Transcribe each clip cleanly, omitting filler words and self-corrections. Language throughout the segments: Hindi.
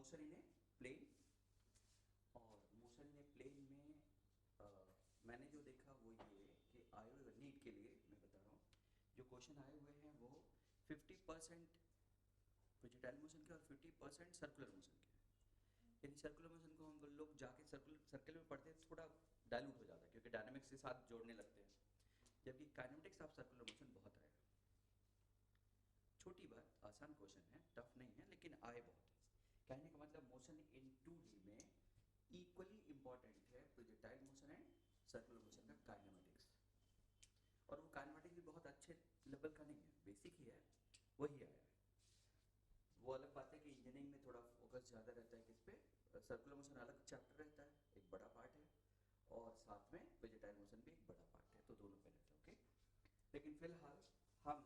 मोशन इन ए प्लेन, और मोशन इन ए प्लेन में मैंने जो देखा वो ये कि आयो नीट के लिए मैं बता रहा हूँ, जो क्वेश्चन आए हुए हैं वो 50% प्रोजेक्टाइल मोशन के और 50% सर्कुलर मोशन के। यानी सर्कुलर मोशन को हम लोग जाके सर्कल में पढ़ते हैं थोड़ा डाइल्यूट हो जाता है क्योंकि डायनामिक्स के साथ जोड़ने लगते हैं, जबकि काइनेमेटिक्स ऑफ सर्कुलर मोशन बहुत आएगा। छोटी बात, आसान क्वेश्चन है, टफ नहीं है, लेकिन आए बहुत है। कहने का मतलब मोशन इन 2D में इक्वली इंपॉर्टेंट है projectile motion and circular motion का काइनेमेटिक्स। और वो काइनेमेटिक्स भी बहुत अच्छे लेवल का नहीं है, बेसिक ही है, वही आया है। वो अलग बात है कि इंजीनियरिंग में थोड़ा फोकस ज़्यादा रहता है किस पे, सर्कुलर मोशन अलग चैप्टर रहता है, एक बड़ा पार्ट है, और साथ में प्रोजेक्टाइल मोशन भी एक बड़ा पार्ट है, तो दोनों पे रहता है। ओके, लेकिन फिलहाल हम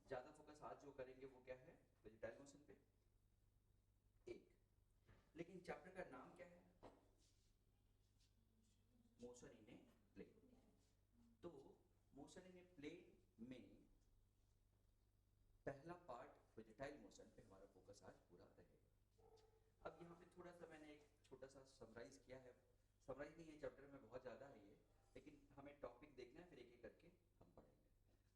ज़्यादा फोकस आज जो करेंगे वो क्या है, प्रोजेक्टाइल मोशन पे एक। लेकिन चैप्टर का नाम क्या है, मोशन इन ए प्लेन। तो मोशन इन ए प्लेन में पहला पार्ट प्रोजेक्टाइल मोशन पे हमारा फोकस आज पूरा रहेगा। अब यहाँ पे थोड़ा सा मैंने एक छोटा सा समराइज किया है, समराइज नहीं है, चैप्टर में बहुत ज़्यादा है ये, लेकिन हमें टॉपिक देखना है, फिर एक एक करके हम पढ़ेंगे।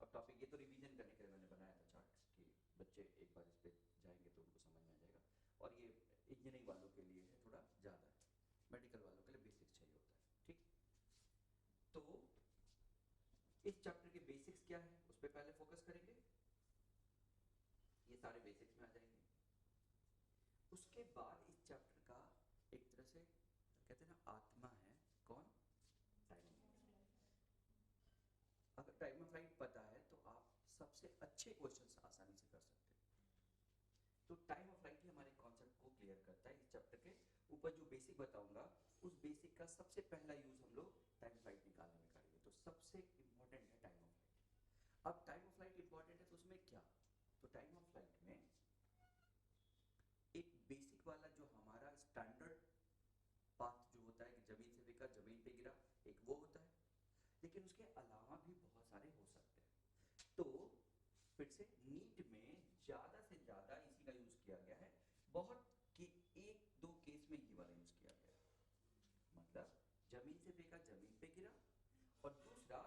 अब टॉपिक ये तो रिवीजन करने के लिए मैंने बनाया था चार्ट कि बच्चे एक बार इस पर जाएंगे तो उनको समझ में आ जाएगा, और ये इंजीनियरिंग वालों के लिए है थोड़ा ज़्यादा है, मेडिकल वालों के लिए बेसिक्स चाहिए होता है। ठीक, तो इस चैप्टर के बेसिक्स क्या है उस पर पहले फोकस करेंगे, ये सारे बेसिक्स में आ जाएंगे। उसके बाद इस चैप्टर का एक तरह से कहते हैं ना आत्मा है, कौन, टाइम ऑफ फ्लाइट। अगर टाइम ऑफ फ्लाइट पता है तो आप सबसे अच्छे क्वेश्चंस आसानी से कर सकते हैं। तो टाइम ऑफ फ्लाइट ही हमारे कॉन्सेप्ट को क्लियर करता है। इस चैप्टर के ऊपर जो बेसिक बताऊंगा उस बेसिक का सबसे पहला यूज हम लोग टाइम फ्लाइट निकालने में करेंगे। तो सबसे इंपॉर्टेंट है टाइम ऑफ फ्लाइट। अब टाइम ऑफ फ्लाइट इंपॉर्टेंट है तो उसमें क्या, तो टाइम ऑफ फ्लाइट में एक बेसिक वाला जो हमारा स्टैंडर्ड पाथ जो होता है कि जमीन से फेंका जमीन पे गिरा, एक वो होता है, लेकिन उसके अलावा भी बहुत सारे हो सकते हैं। तो फिर से नीट में ज्यादा से ज्यादा इसी का यूज किया गया है, बहुत कि एक दो केस में ये वाला यूज किया गया है। मतलब जमीन से फेंका जमीन पे गिरा, और दूसरा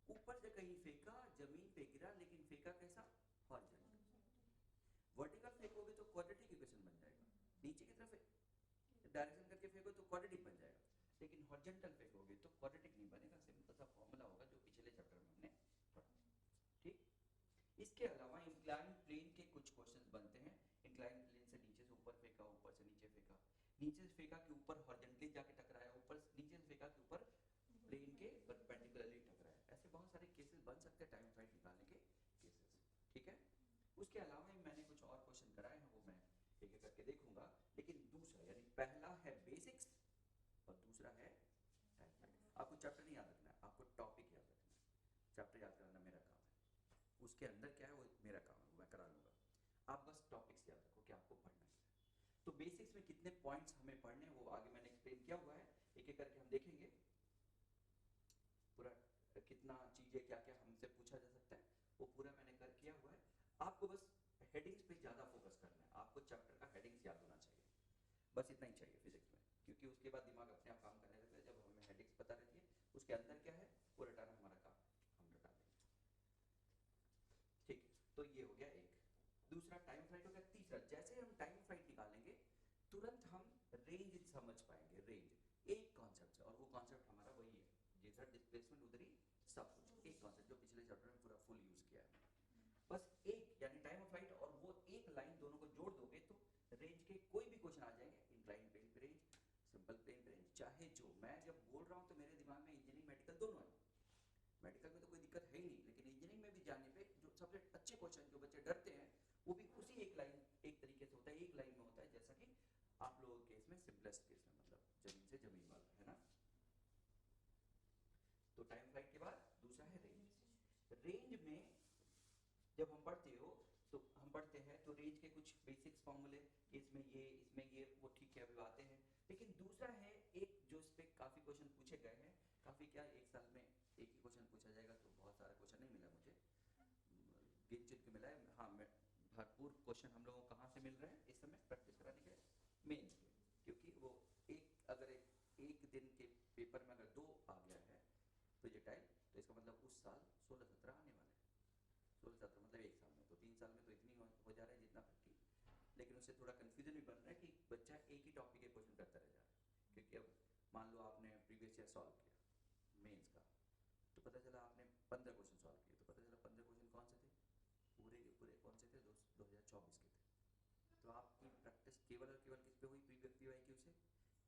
ऊपर से कहीं फेंका जमीन पे गिरा, लेकिन फेंका कैसा, हॉरिजॉन्टल। वर्टिकल फेंकोगे तो क्वाड्रेटिक इक्वेशन बन जाएगा, नीचे की तरफ डायरेक्शन करके फेंको तो क्वाड्रेटिक बन जाएगा, लेकिन हॉरिजॉन्टल फेंकोगे तो क्वाड्रेटिक नहीं बनेगा। सिंपल सा फॉर्मूला होगा जो पिछले चैप्टर में हमने पढ़ा। ठीक, इसके अलावा इंक्लाइन प्लेन के कुछ क्वेश्चंस बनते हैं। इंक्लाइन प्लेन से नीचे से ऊपर फेंका, ऊपर से नीचे फेंका, नीचे से फेंका के ऊपर हॉरिजॉन्टली जाके टकराया, ऊपर नीचे से फेंका के ऊपर प्लेन के परपेंडिकुलरली टकराया। ऐसे बहुत सारे केसेस बन सकते हैं टाइम फ्लाइट निकालने के केसेस। ठीक है, उसके अलावा मैंने कुछ और क्वेश्चन कराए हैं, वो मैं एक एक करके देखूंगा। लेकिन दूसरा यानी पहला है बेसिक्स और दूसरा है टाइम फ्लाइट। आपको चैप्टर नहीं याद रखना है, आपको टॉपिक याद रखना है। चैप्टर याद कराना मेरा काम है, उसके अंदर क्या है वो मेरा काम है, वो मैं करा लूंगा। आप बस टॉपिक्स याद रखो कि आपको पढ़ना है। तो बेसिक्स में कितने पॉइंट्स हमें पढ़ने हैं वो आगे मैंने एक्सप्लेन किया हुआ है, एक एक करके हम देखेंगे पूरा कितना चीजें क्या क्या हमसे पूछा जा सकता है, वो पूरा मैंने कर किया हुआ है। आपको बस हेडिंग्स पे ज्यादा फोकस करना है, आपको चैप्टर का हेडिंग्स याद होना चाहिए, बस इतना ही चाहिए फिजिक्स में, क्योंकि उसके बाद दिमाग अपने आप काम करने लगता है। जब हमें हेडिंग्स पता रहती है उसके अंदर क्या है वो रटाना हमारा काम है, हम रटा देंगे। ठीक, तो ये हो गया एक। दूसरा टाइम फ्लाइट हो गया। तीसरा, जैसे हम टाइम फ्लाइट निकालेंगे तुरंत हम रेंज समझ पाएंगे। रेंज एक कॉन्सेप्ट है और वो कॉन्सेप्ट हमारा वही है, जिधर डिस्प्लेसमेंट उधर ही सब कुछ, एक कॉन्सेप्ट जो पिछले चैप्टर में पूरा फुल यूज किया है। बस एक यानी टाइम ऑफ फ्लाइट और वो एक लाइन दोनों को जोड़ दोगे तो रेंज के कोई भी क्वेश्चन आ जाएंगे। इंक्लाइन प्लेन पे रेंज, सिंपल प्लेन पे रेंज, चाहे जो। मैं जब बोल रहा हूं तो मेरे दिमाग में इंजीनियरिंग मेडिकल दोनों है। मेडिकल में तो कोई दिक्कत है ही नहीं, लेकिन इंजीनियरिंग में भी जाने पे जो सबसे अच्छे क्वेश्चन जो बच्चे डरते हैं वो भी उसी एक लाइन एक तरीके से होता है, एक लाइन में होता है, जैसा कि आप लोगों के केस में सिंपलेस्ट केस में, मतलब जमीन से जमीन वाला है ना। तो टाइम फ्लाइट के बाद दूसरा है रेंज। रेंज में जब हम पढ़ते हो तो हम पढ़ते हैं तो रेंज के कुछ बेसिक्स फॉर्मूले, इसमें ये इसमें ये, वो ठीक है अभी आते हैं। लेकिन दूसरा है एक जो इस पे काफी क्वेश्चन पूछे गए हैं, काफी क्या एक साल में एक ही क्वेश्चन पूछा जाएगा तो बहुत सारा क्वेश्चन नहीं मिला मुझे, गिन चुन के मिला है। हाँ, भरपूर क्वेश्चन हम लोगों को कहाँ से मिल रहे हैं इस समय प्रैक्टिस कराने के। मेंस के, क्योंकि वो अगर एक दिन के पेपर में अगर 2 आ गया है प्रोजेक्टाइल, तो इसका मतलब उस साल 16-17 आने वाले हैं। 16-17 मतलब एक साल में, तो 3 साल में तो इतनी हो जा रहा है जितना 50। लेकिन उससे थोड़ा कंफ्यूजन भी बन रहा है कि बच्चा एक ही टॉपिक के क्वेश्चन करता रह जा रहा है। क्योंकि अब मान लो आपने प्रीवियस ईयर सॉल्व किया मेंस का, तो पता चला आपने 15 क्वेश्चन सॉल्व किए, तो पता चला 15 क्वेश्चन कौन से थे, पूरे के पूरे कौन से थे, 2024 के थे। तो आपकी प्रैक्टिस केवल और केवल किस पे हुई, PYQ से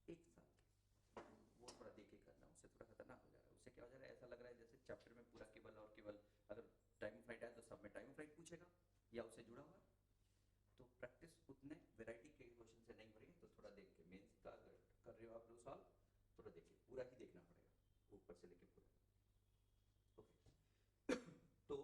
एक साल की। वो थोड़ा देख के करना, उससे थोड़ा खतरनाक हो जा रहा है। उससे क्या हो जा रहा है, ऐसा लग रहा है जैसे चैप्टर में पूरा केवल और केवल अगर टाइम ऑफ फ्लाइट आए तो सब में टाइम ऑफ फ्लाइट पूछेगा या उससे जुड़ा हुआ। तो प्रैक्टिस उतने वैरायटी के क्वेश्चन से नहीं हो रही है, तो थोड़ा देख के मेंस का अगर कर रहे हो आप लोग सॉल्व, थोड़ा देखिए, पूरा ही देखना पड़ेगा ऊपर से लेके पूरा। ओके तो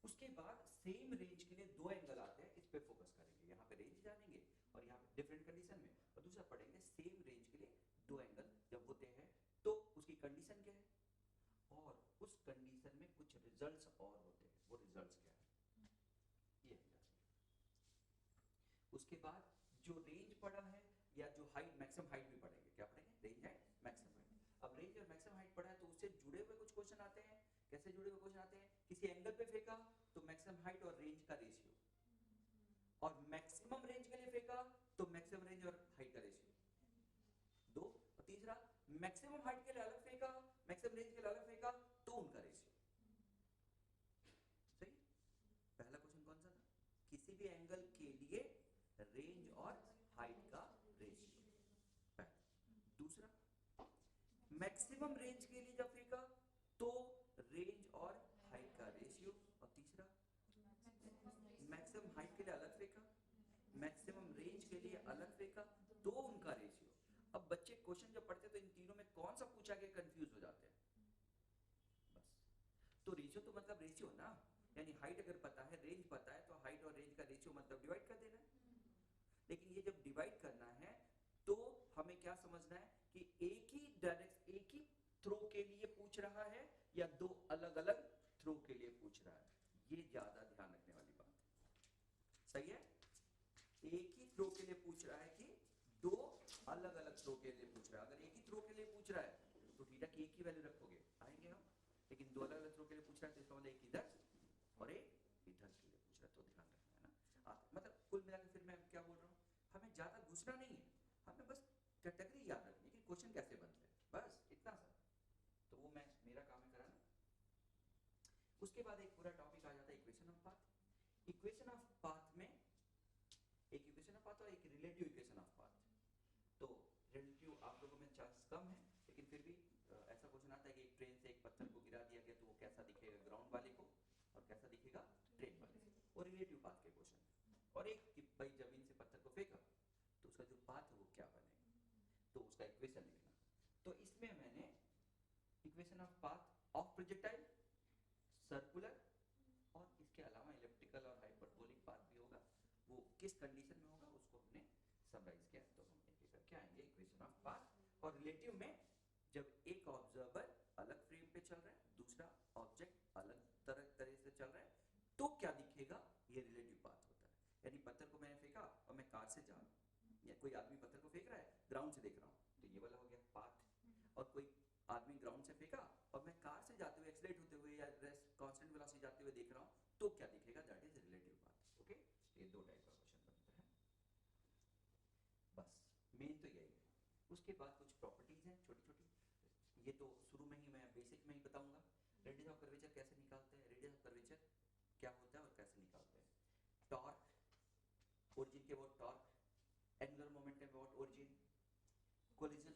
उसके बाद सेम रेंज के लिए 2 एंगल आते हैं, इस पे फोकस करेंगे। यहाँ पे रेंज जानेंगे और यहाँ पे डिफरेंट कंडीशन में, और दूसरा पढ़ेंगे सेम रेंज के लिए 2 एंगल जब होते हैं तो उसकी कंडीशन क्या है, और उस कंडीशन में कुछ रिजल्ट्स और होते हैं, वो रिजल्ट्स क्या है ये जानेंगे। उसके बाद जो रेंज पढ़ा है या जो हाइट मैक्सिमम हाइट भी पढ़ेंगे, क्या पढ़ेंगे, रेंज एंड मैक्सिमम हाइट। अब रेंज और मैक्सिमम हाइट पढ़ा है तो उससे जुड़े हुए कुछ क्वेश्चन आते हैं। कैसे जुड़े हुए क्वेश्चन आते हैं, किसी एंगल पे फेंका तो मैक्सिमम हाइट और रेंज का रेशियो, और मैक्सिमम रेंज के लिए फेंका तो मैक्सिमम रेंज और हाइट का रेशियो 2, और तीसरा मैक्सिमम हाइट के लिए अलग फेंका, मैक्सिमम रेंज के लिए अलग फेंका तो उनका रेशियो। सही। पहला क्वेश्चन कौन सा था, किसी भी एंगल के लिए रेंज और हाइट का रेशियो। दूसरा मैक्सिमम रेंज के लिए जब फेंका तो रेंज और हाइट का रेशियो, और तीसरा मैक्सिमम हाइट के लिए अलग फेंका, मैक्सिमम रेंज के लिए अलग फेंका तो उनका रेशियो। अब बच्चे क्वेश्चन जब पढ़ते तो इन तीनों में कौन सा पूछा गया कंफ्यूज हो जाते हैं। बस तो रेशियो तो मतलब रेशियो ना, यानी हाइट अगर पता है, रेंज पता है, तो हाइट और रेंज का रेशियो मतलब डिवाइड कर देना है। लेकिन ये जब डिवाइड करना है तो हमें क्या समझना है कि एक ही थ्रो के लिए पूछ रहा है या 2 अलग अलग थ्रो के लिए पूछ रहा है, ये ज्यादा ध्यान रखने वाली बात है। सही है, एक ही थ्रो के लिए पूछ रहा है कि 2 अलग अलग थ्रो के लिए पूछ रहा है। अगर एक ही थ्रो के लिए पूछ रहा है तो थीटा की एक ही वैल्यू रखोगे, आएंगे हम। लेकिन 2 अलग अलग थ्रो के लिए पूछ रहा है तो इसका मतलब एक इधर और एक इधर के लिए पूछ रहा है, तो ध्यान रखना है ना। मतलब कुल मिलाकर फिर मैं क्या बोल रहा हूँ, हमें ज्यादा घुसना नहीं है, हमें बस कैटेगरी याद रखनी है कि क्वेश्चन कैसे बनते हैं, बस इतना सा। तो वो मेरा काम है कराना। उसके बाद एक पूरा टॉपिक आ जाता है equation of path. Equation of path में एक इक्वेशन ऑफ पाथ और एक रिलेटिव इक्वेशन ऑफ पाथ। तो रिलेटिव आप लोगों में चांस कम है, लेकिन फिर भी ऐसा क्वेश्चन आता है कि एक ट्रेन से एक पत्थर को गिरा दिया गया तो वो कैसा दिखेगा ग्राउंड वाले को और कैसा दिखेगा ट्रेन वाले को, वो रिलेटिव पाथ के क्वेश्चन। और एक कि भाई जमीन से पत्थर को फेंका तो उसका जो पाथ है वो क्या बनेगा, तो उसका इक्वेशन लिखना। तो इसमें मैंने equation of path of projectile, circular और इसके अलावा इलेप्टिकल और हाइपरबोलिक पाथ भी होगा, वो किस कंडीशन में होगा उसको हमने समराइज किया। तो हम एक एक करके आएंगे इक्वेशन ऑफ पाथ। और रिलेटिव में जब एक ऑब्जर्वर अलग फ्रेम पे चल रहा है, दूसरा ऑब्जेक्ट अलग तरह से चल रहा है, तो क्या दिखेगा, ये रिलेटिव पाथ होता है। यानी पत्थर को मैंने फेंका और मैं कार से जा रहा हूँ, या कोई आदमी पत्थर को फेंक रहा है ग्राउंड से देख रहा हूँ, तो ये वाला हो गया पाथ। और कोई आदमी ग्राउंड से फेंका और मैं कार से जाते हुए एक्सीलरेट होते हुए या कांस्टेंट वेलोसिटी जाते हुए देख रहा हूँ, तो क्या दिखेगा, that is relative path. Okay, ये 2 टाइप का क्वेश्चन बनता है। बस मेन तो यही है। उसके बाद कुछ प्रॉपर्टीज हैं छोटी छोटी, ये तो शुरू में ही मैं बेसिक में ही बताऊंगा। रेडियस ऑफ कर्वेचर कैसे निकालते हैं, रेडियस ऑफ कर्वेचर क्या होता है और कैसे निकालते हैं। टॉर्क, ओरिजिन के about torque, angular momentum about origin, collision,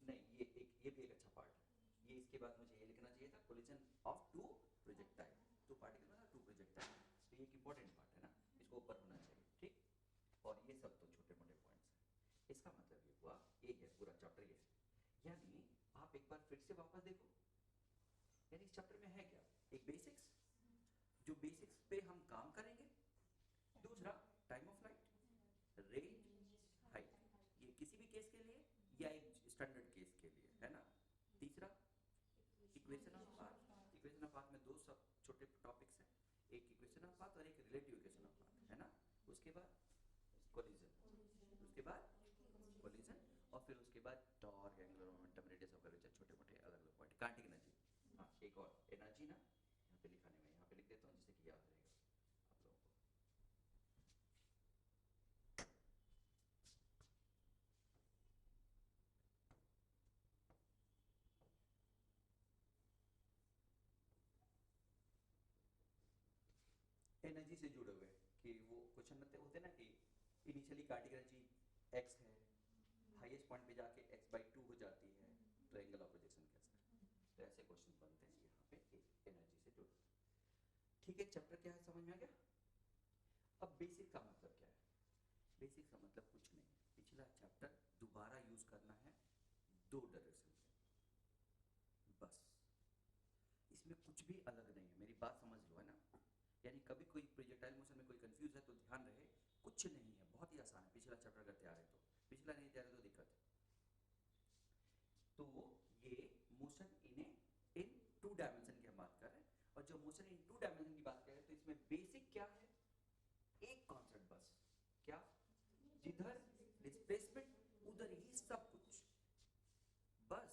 नहीं ये भी एक अच्छा पार्ट है। ये इसके बाद मुझे ये लिखना चाहिए था, कोलिजन ऑफ 2 प्रोजेक्टाइल, 2 पार्टिकल मतलब 2 प्रोजेक्टाइल। तो ये एक इंपॉर्टेंट पार्ट है ना, इसको ऊपर होना चाहिए, ठीक। और ये सब तो छोटे मोटे पॉइंट्स हैं। इसका मतलब ये हुआ, ये है पूरा चैप्टर ये है। यानी आप एक बार फिर से वापस देखो, यानी इस चैप्टर में है क्या, एक बेसिक्स, जो बेसिक्स पे हम काम करेंगे। दूसरा time of flight, range, height, ये किसी भी केस के लिए या एक स्टैंडर्ड केस के लिए है ना। तीसरा equation of path, equation of path में 2 सब छोटे टॉपिक्स हैं, एक इक्वेशन ऑफ पाथ और एक रिलेटिव इक्वेशन ऑफ पाथ है ना। उसके बाद कोलिजन, उसके बाद काइनेटिक एनर्जी। हाँ एक और एनर्जी ना यहाँ पे लिखा नहीं, मैं यहाँ पे लिख देता हूँ जिससे कि याद रहेगा आप लोगों को। एनर्जी से जुड़े हुए कि वो क्वेश्चन में होते ना कि इनिशियली काइनेटिक एनर्जी x है, हाईएस्ट पॉइंट पे जाके x/2 हो जाती है, तो एंगल ऑफ प्रोजेक्शन कैसा है, तो ऐसे क्वेश्चन बनते हैं यहाँ पे एनर्जी से जुड़े। ठीक है, चैप्टर क्या है समझ में आ गया। अब बेसिक का मतलब क्या है, बेसिक का मतलब कुछ नहीं, पिछला चैप्टर दोबारा यूज करना है दो डायरेक्शन पे, बस इसमें कुछ भी अलग नहीं है, मेरी बात समझ लो है ना। यानी कभी कोई प्रोजेक्टाइल मोशन में कोई कंफ्यूज है तो ध्यान रहे, कुछ नहीं है, बहुत ही आसान है। पिछला चैप्टर अगर तैयार है तो, पिछला नहीं तैयार है तो दिक्कत है। तो ये मोशन इन टू डायमेंशन की हम बात कर रहे हैं, और जब मोशन इन टू डायमेंशन की बात करें तो इसमें बेसिक क्या है, एक कॉन्सेप्ट बस, क्या, जिधर डिस्प्लेसमेंट उधर ही सब कुछ, बस।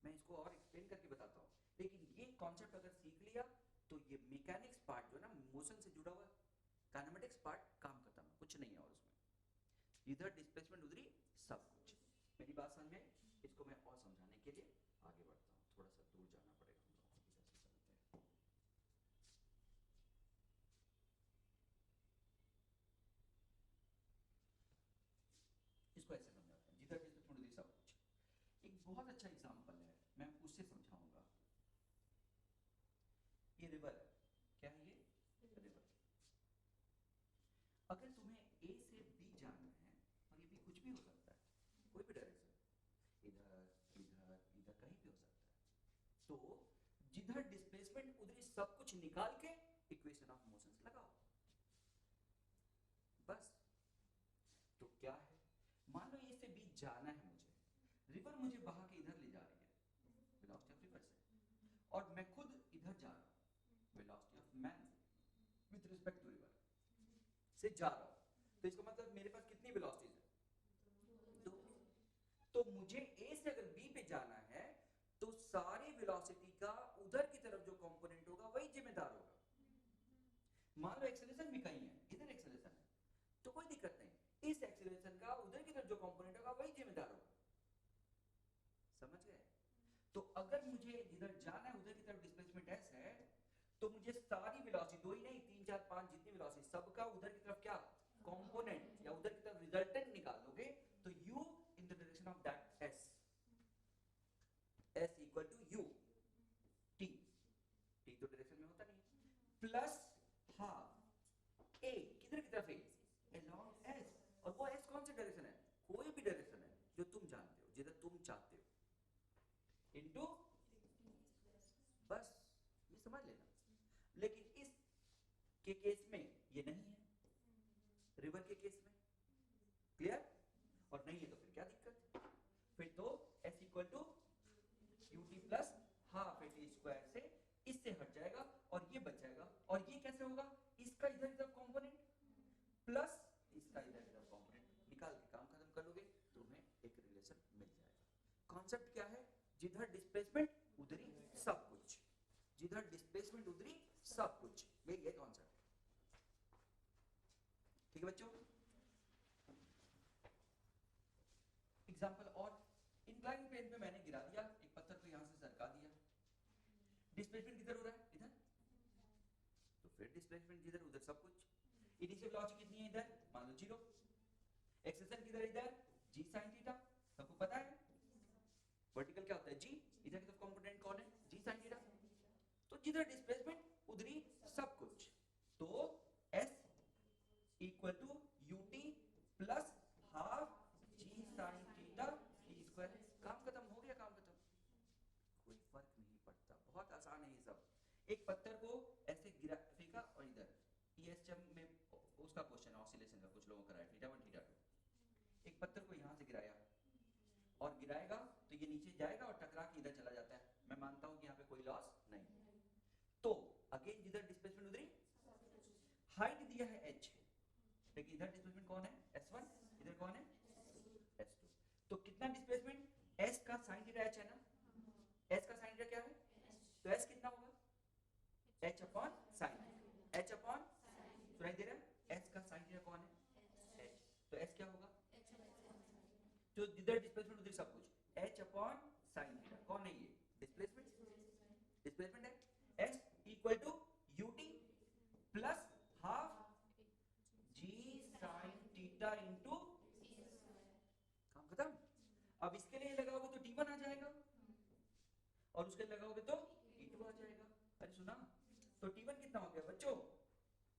मैं इसको और एक्सप्लेन करके बताता हूँ, लेकिन ये कॉन्सेप्ट अगर सीख लिया तो ये मैकेनिक्स पार्ट जो है ना मोशन से जुड़ा हुआ, काइनेमेटिक्स पार्ट काम खत्म, कुछ नहीं है और उसमें, इधर डिस्प्लेसमेंट उधर ही सब कुछ। मेरी बात समझ में, इसको मैं और समझाने के लिए आगे बढ़ता हूँ, थोड़ा सा दूर जाना पड़ेगा हम लोगों को, इधर से चलते हैं। इसको ऐसे समझाते हैं, जिधर डिस्प्लेसमेंट उधर सब कुछ। एक बहुत अच्छा एग्जांपल है, मैं उससे समझाऊंगा। ये रिवर है, क्या है ये रिवर। अगर तुम्हें ए से बी जाना है, और ये भी कुछ भी हो सकता है, कोई भी डायरेक्शन, इधर इधर इधर कहीं भी हो सकता है, तो जिधर डिस्प्लेसमेंट उधर सब कुछ निकाल के इक्वेशन ऑफ मोशंस लगाओ, बस। तो क्या है, मान लो ए से बी जाना है मुझे, रिवर मुझे बहा के इधर ले जा रही है वेलोसिटी ऑफ रिवर से, और मैं खुद इधर जा रहा हूं velocity of man with respect to river से जा रहा हूं, तो इसका मतलब मेरे पास कितनी वेलोसिटीज है, दो। तो मुझे ए से अगर बी पे जाना है तो सारी वेलोसिटी का उधर की तरफ जो कंपोनेंट होगा वही जिम्मेदार होगा। मान लो एक्सेलरेशन भी कहीं है, इधर एक्सेलरेशन है तो कोई दिक्कत नहीं, इस एक्सेलरेशन का उधर की तरफ जो कंपोनेंट होगा वही जिम्मेदार होगा, समझ गए। तो अगर मुझे जिधर जाना है उधर की तरफ डिस्प्लेसमेंट s है, तो मुझे सारी वेलोसिटी, दो ही नहीं 3 4 5 जितनी वेलोसिटी सबका उधर की तरफ क्या कंपोनेंट या उधर की तरफ रिजल्टेंट निकालोगे, तो u in the direction of that s, s equal to u t, t तो डायरेक्शन में होता नहीं, प्लस हाफ a, किधर की तरफ a along s, और वो s कौन सी डायरेक्शन है, कोई भी डायरेक्शन है जो तुम जानते हो, जिधर तुम चाहते हो, इनटू, बस ये समझ लेना। लेकिन इस के केस में ये नहीं है, रिवर के केस में, क्लियर, और नहीं है तो फिर क्या दिक्कत, फिर तो s equal to ut plus half at square से इससे हट जाएगा और ये बच जाएगा, और ये कैसे होगा, इसका इधर की तरफ कंपोनेंट प्लस इसका इधर की तरफ कंपोनेंट निकाल के काम खत्म कर लोगे, तुम्हें एक रिलेशन मिल जाएगा। कॉन्सेप्ट क्या है, जिधर डिस्प्लेसमेंट उधर ही सब कुछ, जिधर डिस्प्लेसमेंट उधर ही सब कुछ, यही है कॉन्सेप्ट। ठीक है बच्चों, एग्जांपल और, इंक्लाइन प्लेन पे मैंने गिरा दिया एक पत्थर को, यहां से सरका दिया, डिस्प्लेसमेंट किधर हो रहा है, इधर, तो फिर डिस्प्लेसमेंट जिधर उधर सब कुछ। इनिशियल वेलोसिटी कितनी है इधर, मान लो 0, एक्सेलरेशन किधर इधर g sin थीटा, सबको पता है। वर्टिकल क्या होता है g, इधर की तरफ कंपोनेंट कौन है, g sin थीटा, तो जिधर डिस्प्लेसमेंट उधर ही सब कुछ, तो s equal to ut plus half g sin theta t square, काम खत्म हो गया, काम खत्म, कोई फर्क नहीं पड़ता, बहुत आसान है ये सब। एक पत्थर को ऐसे गिरा फेंका और इधर, ESM में उसका क्वेश्चन ऑसिलेशन का कुछ लोगों का कराया, थीटा 1 थीटा 2, एक पत्थर को यहां से गिराया और गिराएगा तो ये नीचे जाएगा और टकरा के इधर चला जाता है, मैं मानता हूं कि यहाँ पे कोई लॉस नहीं, तो अगेन जिधर डिस्प्लेसमेंट उधर ही, हाइट दिया है h, लेकिन इधर डिस्प्लेसमेंट कौन है s1, इधर कौन है s2, तो कितना डिस्प्लेसमेंट, s का sin थीटा h है ना, तो s कितना होगा h upon sine theta, h upon सुनाई दे रहा है, s का साइन थीटा कौन है h, तो s क्या होगा जो जिधर डिस्प्लेसमेंट उधर सब कुछ, h अपॉन साइन थीटा कौन है ये डिस्प्लेसमेंट, डिस्प्लेसमेंट है s equal to ut plus half g sine theta into, काम खत्म। अब इसके लिए लगाओगे तो t1 आ जाएगा और उसके लिए लगाओगे तो t2 आ जाएगा। अरे सुना, तो t1 कितना हो गया बच्चों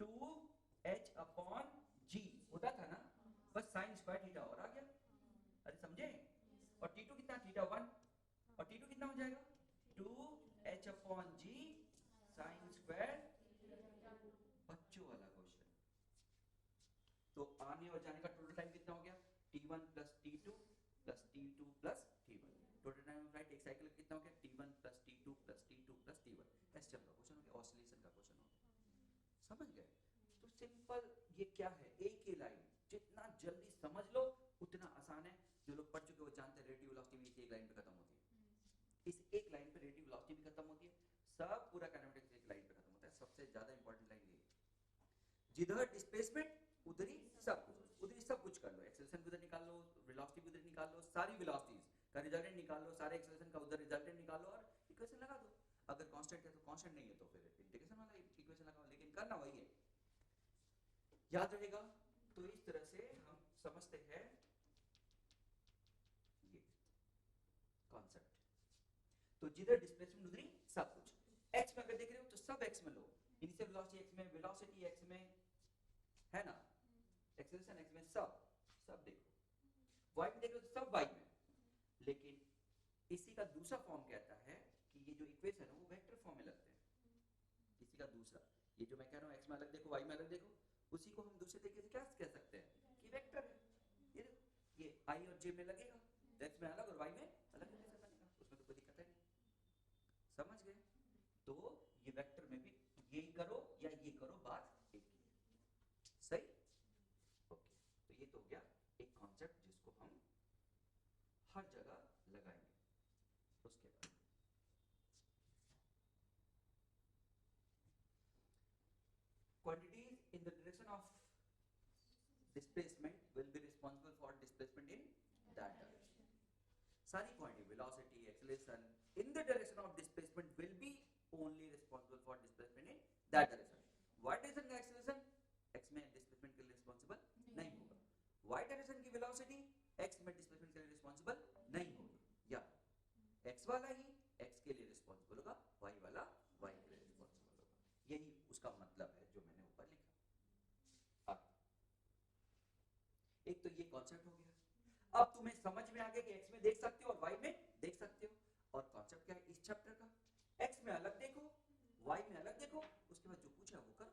2h अपॉन g होता था ना, बस साइन स्क्वायर थीटा और आ गया, अरे समझे, और t2 कितना थीटा 1 और t2 कितना हो जाएगा 2h अपॉन g साइन स्क्वायर, बच्चों वाला क्वेश्चन। तो आने और जाने का टोटल टाइम कितना हो गया t1 plus t2 plus t2 plus t1, total time of flight एक साइकिल का कितना हो गया t1 plus t2 plus t2 plus t1, STM का क्वेश्चन हो गया, ऑसिलेशन का क्वेश्चन हो गया, समझ गए। तो सिंपल ये क्या है, एक ही लाइन, जितना जल्दी समझ लो उतना आसान है। जो लोग पढ़ चुके वो जानते हैं रेडियो वेलोसिटी भी एक लाइन पे खत्म होती है, इस एक लाइन पे रेडियो वेलोसिटी भी खत्म होती है, सब पूरा काइनेमेटिक्स एक लाइन पे खत्म होता है। सबसे ज्यादा इंपॉर्टेंट लाइन ये, जिधर डिस्प्लेसमेंट उधर ही सब कुछ, उधर ही सब कुछ कर लो, एक्सेलरेशन भी उधर निकाल लो, वेलोसिटी भी उधर निकाल लो, सारी वेलोसिटीज का रिजल्टेंट निकाल लो, सारे एक्सेलरेशन का उधर रिजल्टेंट निकालो और इक्वेशन लगा दो। अगर कांस्टेंट है तो कांस्टेंट, नहीं है तो फिर इंटीग्रेशन वाला इक्वेशन लगाओ, लेकिन करना वही है, याद रहेगा। तो इस तरह से हम समझते हैं ये कॉन्सेप्ट। तो जिधर डिस्प्लेसमेंट उधर ही सब कुछ, x में अगर देख रहे हो तो सब x में लो, इनिशियल वेलोसिटी x में, वेलोसिटी x में है ना, एक्सेलरेशन x में, सब सब देखो, y में देख रहे हो तो सब y में, लेकिन इसी का दूसरा फॉर्म कहता है कि ये जो इक्वेशन है वो वेक्टर फॉर्म में लगते हैं। इसी का दूसरा, ये जो मैं कह रहा हूँ x में अलग देखो y में अलग देखो, उसी को हम दूसरे तरीके से क्या कह सकते हैं कि वेक्टर है। ये देखो, ये i और j में लगेगा तो x में अलग और y में अलग कैसे बनेगा, उसमें तो कोई दिक्कत है नहीं, समझ गए। तो ये वेक्टर में भी यही करो या ये करो, बात एक ही है, सही, ओके। तो ये तो हो गया एक कॉन्सेप्ट जिसको हम हर जगह लगाएंगे। उसके बाद quantities in the direction of displacement will be responsible for displacement in that direction. सारी quantity, velocity, acceleration in the direction of displacement will be only responsible for displacement in that direction. y direction का acceleration x में displacement के लिए responsible नहीं होगा, y direction की velocity x में displacement के लिए responsible नहीं होगी, या x वाला ही x के लिए responsible होगा, y वाला y के लिए responsible होगा। यही उसका मतलब है जो मैंने ऊपर लिखा। अब एक तो ये कॉन्सेप्ट हो गया, अब तुम्हें समझ में आ गया कि x में देख सकते हो और y में देख सकते हो, और कॉन्सेप्ट क्या है इस चैप्टर का, x में अलग देखो y में अलग देखो, उसके बाद जो पूछा है वो करो।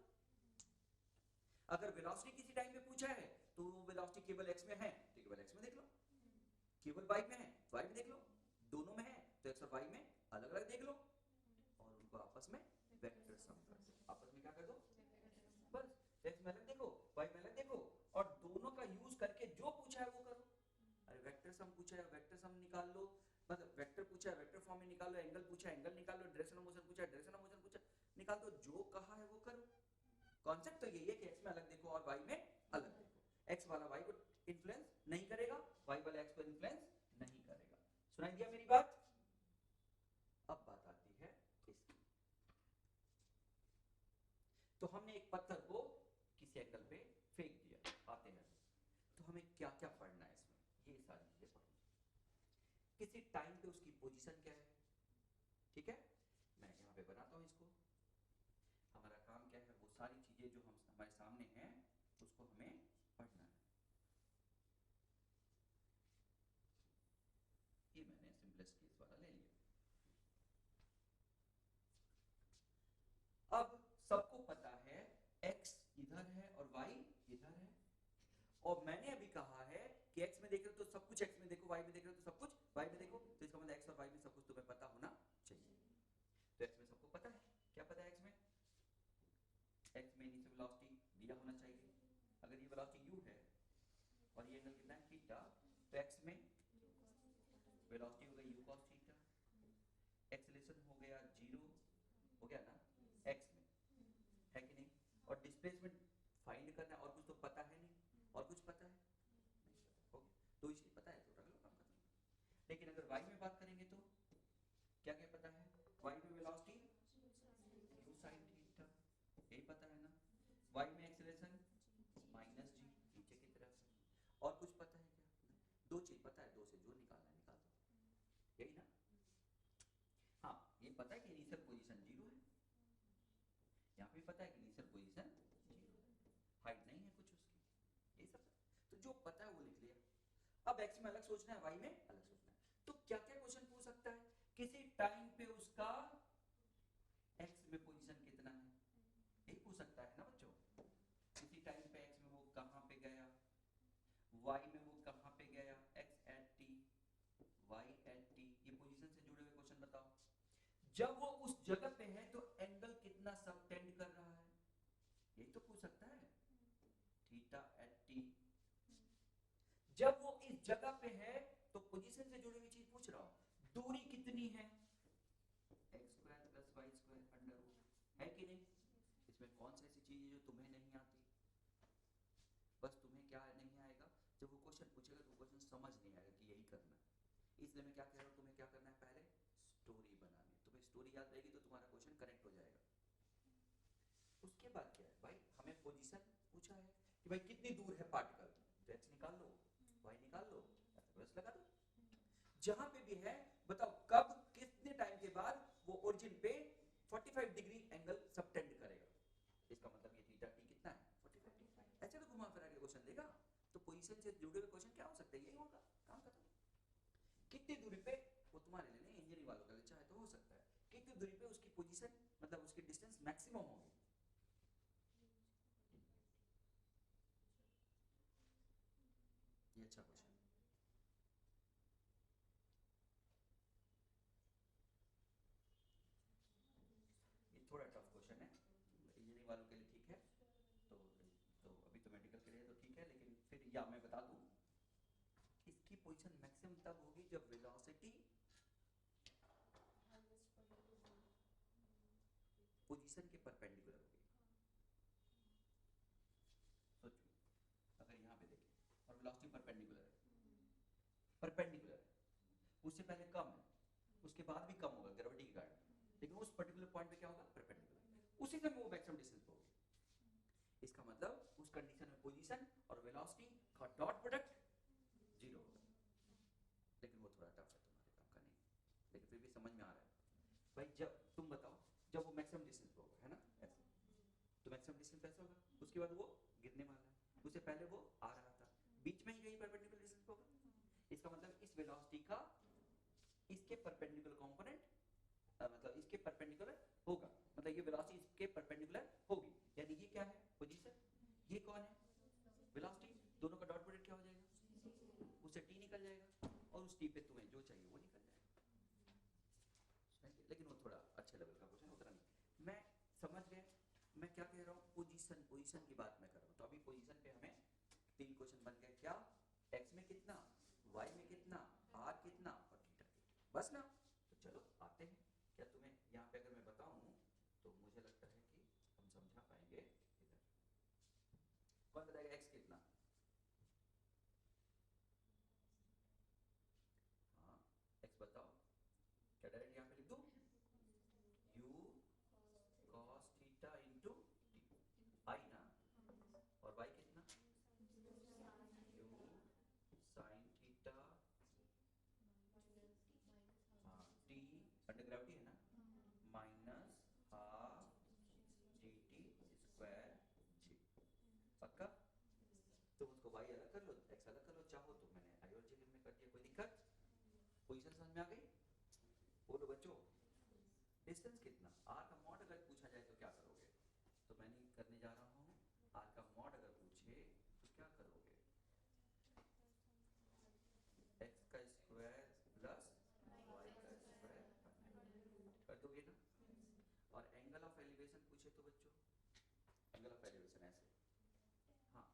अगर वेलोसिटी किसी टाइम पे पूछा है तो वेलोसिटी केवल x में है तो केवल x में देख लो, केवल y में है तो y में देख लो, दोनों में है तो x और y में अलग अलग देख लो, और उनको आपस में वेक्टर सम कर दो। आपस में क्या कर दो, बस x में अलग देखो y में अलग देखो, और दोनों का यूज करके जो पूछा है वो करो। अरे वेक्टर सम पूछा है वेक्टर सम निकाल लो, मतलब वेक्टर पूछा है वेक्टर फॉर्म में निकाल लो, एंगल पूछा है एंगल निकाल लो, डायरेक्शन ऑफ मोशन पूछा है डायरेक्शन ऑफ मोशन पूछा निकाल दो, जो कहा है वो करो। कॉन्सेप्ट तो यही है कि x में अलग देखो और y में अलग देखो, x वाला y को इन्फ्लुएंस नहीं करेगा, y वाला x को इन्फ्लुएंस नहीं करेगा। सुनाई दिया मेरी बात। अब बात आती है इसकी, तो हमने एक पत्थर को किसी एंगल पे फेंक दिया, आते हैं तो हमें क्या क्या पढ़ना है इसमें, ये सारी चीजें पढ़ो। किसी टाइम पे उसकी पोजीशन क्या है, ठीक है, मैं यहाँ पे बनाता हूँ इसको। हमारा काम क्या है, वो सारी चीजें जो हम हमारे सामने हैं उसको हमें पढ़ना है। ये मैंने सिंपलेस्ट केस वाला ले लिया। अब सबको पता है x इधर है और y इधर है, और मैंने अभी कहा है कि x में देख रहे हो तो सब कुछ x में देखो, y में देख रहे हो तो सब कुछ y में देखो, तो इसका मतलब x और y में सब कुछ तुम्हें पता होना चाहिए। तो x में सबको पता है, क्या पता है x में, x में इनिशियल वेलोसिटी दिया होना चाहिए, अगर ये वेलोसिटी u है और ये एंगल कितना है थीटा, तो x में वेलोसिटी हो गई u cos थीटा, एक्सेलरेशन हो गया 0 हो गया ना, एक्स में, है कि नहीं? और डिस्प्लेसमेंट फाइंड करना है, और कुछ तो पता है नहीं, और कुछ पता है नहीं पता, हो गया। तो इसलिए पता है तो रख लो, काम खत्म। लेकिन अगर वाई में बात करेंगे तो क्या क्या पता है? वाई में वेलोसिटी u sin थीटा, यही पता है ना। वाई में एक्सेलरेशन माइनस जी, नीचे की तरफ है। और कुछ पता है क्या? दो चीज पता है, दो से जो निकालना है निकाल दो, यही ना। हाँ, ये पता है कि इनिशियल पोजीशन 0 है, यहाँ पे पता है कि इनिशियल पोजीशन 0 है, हाइट नहीं है कुछ उसकी, ये सब तो जो पता है वो लिख लिया। अब एक्स में अलग सोचना है, वाई में अलग सोचना है। तो क्या क्या क्वेश्चन पूछ सकता है? किसी टाइम पे उसका एक्स में पोजीशन कितना है, यही पूछ सकता है ना बच्चों। किसी टाइम पे एक्स में वो कहां पे गया, वाई में वो कहां पे गया, x at t, y at t, ये पोजीशन से जुड़े हुए क्वेश्चन बताओ। जब वो उस जगह पे है तो एंगल कितना सबटेंड कर रहा है, यही तो पूछ सकता है, थीटा एट टी। जब वो इस जगह पे है तो पोजीशन से जुड़ी हुई चीज पूछ रहा हूं, दूरी कितनी है, x square plus y square under root, है कि नहीं? इसमें कौन सी ऐसी चीज है जो तुम्हें नहीं आती? बस तुम्हें क्या नहीं आएगा, जब वो क्वेश्चन पूछेगा तो क्वेश्चन समझ नहीं आएगा कि यही करना है। इसलिए मैं क्या कह रहा हूँ, तुम्हें क्या करना है, पहले स्टोरी बनानी है। तुम्हें स्टोरी याद रहेगी तो तुम्हारा क्वेश्चन करेक्ट हो जाएगा। उसके बाद क्या है भाई, हमें पोजीशन पूछा है कि भाई कितनी दूर है पार्टिकल, तो एक्स निकाल लो, वाई निकाल लो, बस लगा दो। जहां पे भी है बताओ कब कितने टाइम के बाद वो ओरिजिन पे 45 डिग्री एंगल सबटेंड करेगा। इसका मतलब ये थीटा टी कितना है, 45 डिग्री। ऐसे तो घुमा फिरा के क्वेश्चन देगा। तो पोजीशन से जुड़े हुए क्वेश्चन क्या हो सकते हैं, यही होगा, काम खत्म। कितनी दूरी पे, वो तुम्हारे लिए नहीं, इंजीनियरिंग वालों के लिए चाहे तो हो सकता है, कितनी दूरी पे उसकी पोजीशन मतलब उसकी डिस्टेंस मैक्सिमम होगी। ये अच्छा क्वेश्चन, ये थोड़ा टफ क्वेश्चन है, इंजीनियरिंग वालों के लिए ठीक है। तो अभी तो मेडिकल के लिए तो ठीक है, लेकिन फिर या मैं बता दूं, इसकी पोजीशन मैक्सिमम तब होगी जब वेलोसिटी पोजीशन के परपेंडिकुलर होगी। सोचो, अगर यहाँ पे देखें और वेलोसिटी परपेंडिकुलर है, परपेंडिकुलर है, उससे पहले कम है, उसके बाद भी कम होगा ग्रेविटी के कारण, लेकिन उस पर्टिकुलर पॉइंट पे क्या होगा, परपेंडिकुलर, उसी समय वो मैक्सिमम डिस्टेंस पे होगी। इसका मतलब उस कंडीशन में पोजीशन और वेलोसिटी का डॉट प्रोडक्ट 0 होगा। लेकिन वो थोड़ा टफ है, तुम्हारे काम का नहीं, लेकिन फिर भी समझ में आ रहा है भाई। जब तुम बताओ, जब वो मैक्सिमम डिस्टेंस पे होगा, है ना, ऐसे तो मैक्सिमम डिस्टेंस ऐसे होगा, उसके बाद वो गिरने वाला है, उससे पहले वो आ रहा था, बीच में ही कहीं परपेंडिकुलर डिस्टेंस पे होगा। इसका मतलब इस वेलोसिटी का इसके परपेंडिकुलर कंपोनेंट मतलब इसके परपेंडिकुलर होगा, मतलब ये वेलोसिटी इसके परपेंडिकुलर होगी, यानी ये क्या है, पोजीशन, ये कौन है, वेलोसिटी, दोनों का डॉट प्रोडक्ट क्या हो जाएगा, उससे टी निकल जाएगा, और उस टी पे तुम्हें जो चाहिए वो निकल जाएगा। लेकिन वो थोड़ा अच्छे लेवल का क्वेश्चन, उतना नहीं। मैं समझ गए मैं क्या कह रहा हूँ, पोजीशन, पोजीशन की बात मैं कर रहा हूँ। तो अभी पोजीशन पे हमें 3 क्वेश्चन बन गए, क्या, एक्स में कितना, वाई में कितना, आर कितना और थीटा कितना, बस ना। तो चलो आते हैं, क्या तुम्हें यहाँ पे अगर मैं बताऊं तो मुझे लगता है कि हम समझा पाएंगे। इधर कौन बताएगा एक्स कितना, हाँ एक्स बताओ, क्या डायरेक्ट यहाँ पे लिख दूं, u cos theta into t, i ना, और वाई कितना, u sin थीटा, हाँ टी अंडर ग्रेविटी है ना, minus half g t square जी, पक्का। तुम उसको y अलग कर लो, x अलग कर लो, चाहो तो मैंने i और j में कर दिया, कोई दिक्कत। पोजीशन समझ में आ गई? बोलो बच्चों, डिस्टेंस कितना, r का मॉड अगर पूछा जाए तो क्या करोगे, तो मैं नहीं करने जा रहा हूँ। r का मॉड अगर पूछे तो क्या करोगे, x का स्क्वायर प्लस y का स्क्वायर कर दोगे ना। और एंगल ऑफ एलिवेशन पूछे तो बच्चों, एंगल ऑफ एलिवेशन ऐसे, हाँ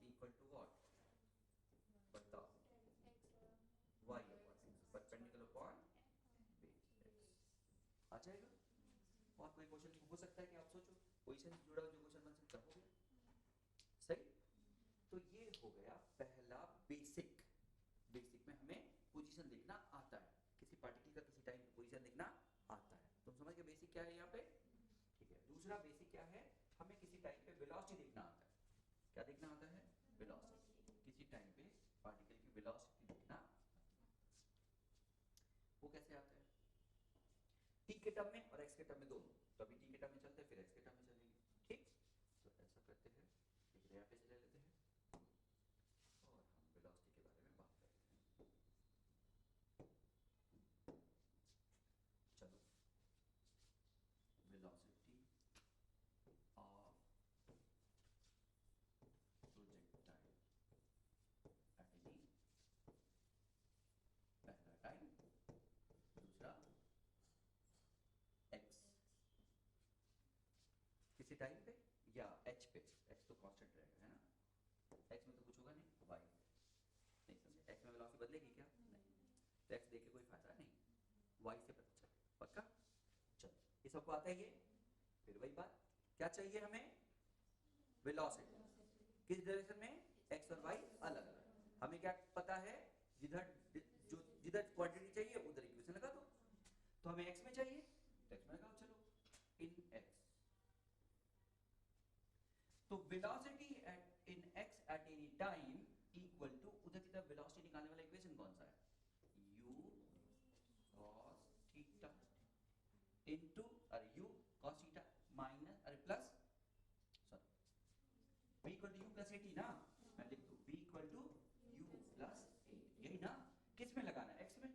इक्वल टू व्हाट, बताओ, y upon x, perpendicular upon base x आ जाएगा। और क्वेश्चन हो सकता है कि आप सोचो पोजीशन से जुड़ा जो क्वेश्चन बन सकता हो गया सही। तो ये हो गया पहला बेसिक। बेसिक में हमें पोजीशन देखना आता है, किसी पार्टिकल का किसी टाइम पे पोजीशन देखना आता है। तुम समझ गए बेसिक क्या है यहाँ पे, ठीक है। दूसरा बेसिक क्या है, हमें किसी टाइम पे वेलोसिटी देखना आता है। क्या देखना आता है, वेलोसिटी। किसी टाइम पे पार्टिकल की वेलोसिटी देखना, वो कैसे आता है, टी के टर्म में और एक्स के टर्म में दोनों। तो अभी टी के टर्म में चलते हैं, फिर एक्स के टर्म में चलेंगे, ठीक। तो ऐसा करते हैं, एक नया पेज ले लेते हैं और हम वेलोसिटी के बारे में बात करते हैं। चलो, velocity of projectile at any पहला टाइम, दूसरा एक्स किसी टाइम पे या एच पे। एक्स तो कांस्टेंट रहेगा है ना, एक्स में तो कुछ होगा नहीं, वाई नहीं समझे, एक्स में वेलोसिटी बदलेगी क्या, नहीं। तो एक्स देख के कोई फायदा नहीं, वाई से पता चले पक्का। चलो ये सबको आता है ये। फिर वही बात, क्या चाहिए हमें, वेलोसिटी। किस डायरेक्शन में, एक्स और वाई अलग अलग। हमें क्या पता है, जिधर जो जिधर क्वांटिटी चाहिए उधर इक्वेशन लगा दो। तो हमें एक्स में चाहिए तो एक्स में लगाओ, चलो इन एक्स। तो velocity at in x at any time equal to, उधर की तरफ वेलोसिटी निकालने वाला इक्वेशन कौन सा है, u cos थीटा इनटू, अरे u cos थीटा माइनस, अरे plus, sorry v equal to u plus 80 ना, मैं लिख दूं v equal to u plus 80, यही ना। किस में लगाना है, x में।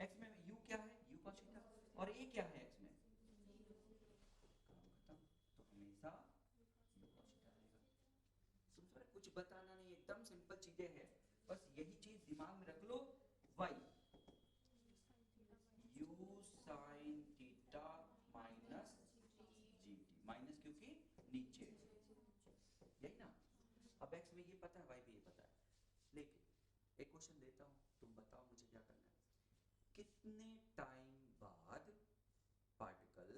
x में u क्या है, u cos थीटा, और a क्या है x में, काम खत्म। तो हमेशा u cos थीटा रहेगा। तुम कुछ बताना नहीं, एकदम सिंपल चीजें हैं, बस यही चीज दिमाग में रख लो। y u sin theta minus gt, minus क्योंकि नीचे, यही ना। अब x में ये पता है, y भी ये पता है, लेकिन एक क्वेश्चन देता हूं, तुम बताओ मुझे क्या करना है। कितने टाइम बाद पार्टिकल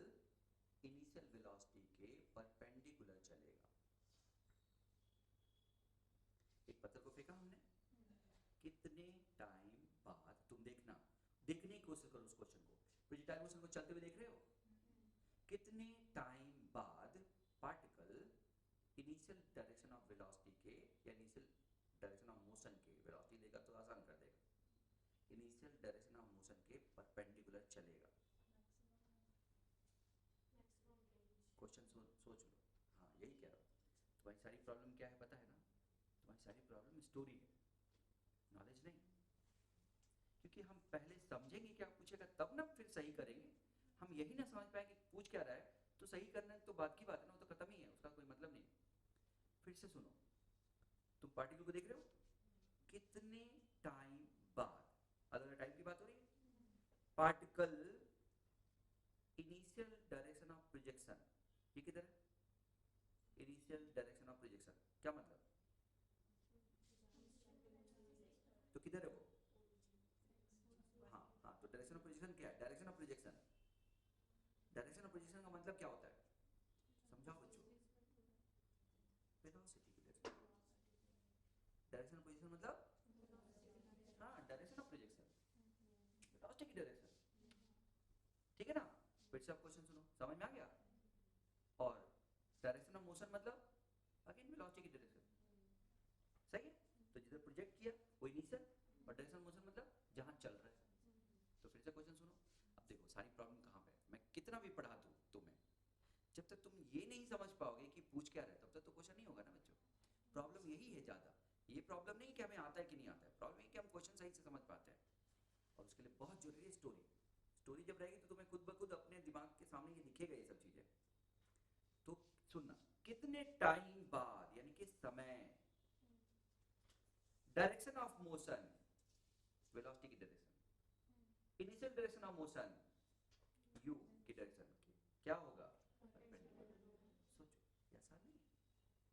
इनिशियल वेलोसिटी के परपेंडिकुलर चलेगा। एक पत्थर को फेंका हमने, कितने टाइम बाद, तुम देखना, देखने की कोशिश करो उस क्वेश्चन को, प्रोजेक्टाइल मोशन को चलते हुए देख रहे हो, कितने टाइम बाद particle initial direction of velocity के या इनिशियल डायरेक्शन ऑफ मोशन के, वेलोसिटी देगा तो आसान कर देगा, इनिशियल डायरेक्शन ऑफ मोशन के परपेंडिकुलर चलेगा। क्वेश्चन सोच लो, हाँ यही कह रहा हूँ। तुम्हारी सारी प्रॉब्लम क्या है पता है ना, तुम्हारी सारी प्रॉब्लम स्टोरी है, नॉलेज नहीं। क्योंकि हम पहले समझेंगे क्या पूछेगा तब ना फिर सही करेंगे। हम यही ना समझ पाएंगे पूछ क्या रहा है तो सही करना तो बात की बात है ना, वो तो खत्म ही है, उसका कोई मतलब नहीं। फिर से सुनो, तुम पार्टिकल को देख रहे हो, कितने टाइम बाद, अलग अलग टाइम की बात हो रही है, particle initial direction of projection, ये किधर है, इनिशियल डायरेक्शन ऑफ प्रोजेक्शन क्या मतलब, तो किधर है वो, हाँ हाँ, तो डायरेक्शन ऑफ प्रोजेक्शन क्या है, direction of projection, direction of projection का मतलब क्या होता है, समझाओ बच्चों, वेलोसिटी की डायरेक्शन, डायरेक्शन ऑफ पोजीशन मतलब, हाँ डायरेक्शन ऑफ प्रोजेक्शन, वेलोसिटी की डायरेक्शन, ठीक है ना। फिर से आप क्वेश्चन सुनो, समझ में आ गया। और डायरेक्शन ऑफ मोशन मतलब अगेन वेलोसिटी की डायरेक्शन, सही है। तो जिधर प्रोजेक्ट किया वो इनिशियल, और डायरेक्शन मोशन मतलब जहां चल रहा है। तो फिर से क्वेश्चन सुनो, अब देखो सारी प्रॉब्लम कहां पे है, मैं कितना भी पढ़ा दूं तुम्हें, जब तक तुम ये नहीं समझ पाओगे कि पूछ क्या रहा है तब तक तो क्वेश्चन नहीं होगा ना बच्चों। प्रॉब्लम यही है ज्यादा, ये प्रॉब्लम नहीं कि हमें आता है कि नहीं आता है, प्रॉब्लम ये कि हम क्वेश्चन सही से समझ पाते हैं। और उसके लिए बहुत जरूरी है स्टोरी। स्टोरी जब रहेगी तो तुम्हें खुद ब खुद अपने दिमाग के सामने ये दिखेगा ये सब चीजें। तो सुनना, कितने टाइम बाद यानी कि समय, डायरेक्शन ऑफ मोशन, वेलोसिटी की direction, initial direction of motion u की डायरेक्शन की क्या होगा, परपेंडिकुलर। सोचो ये आसान नहीं है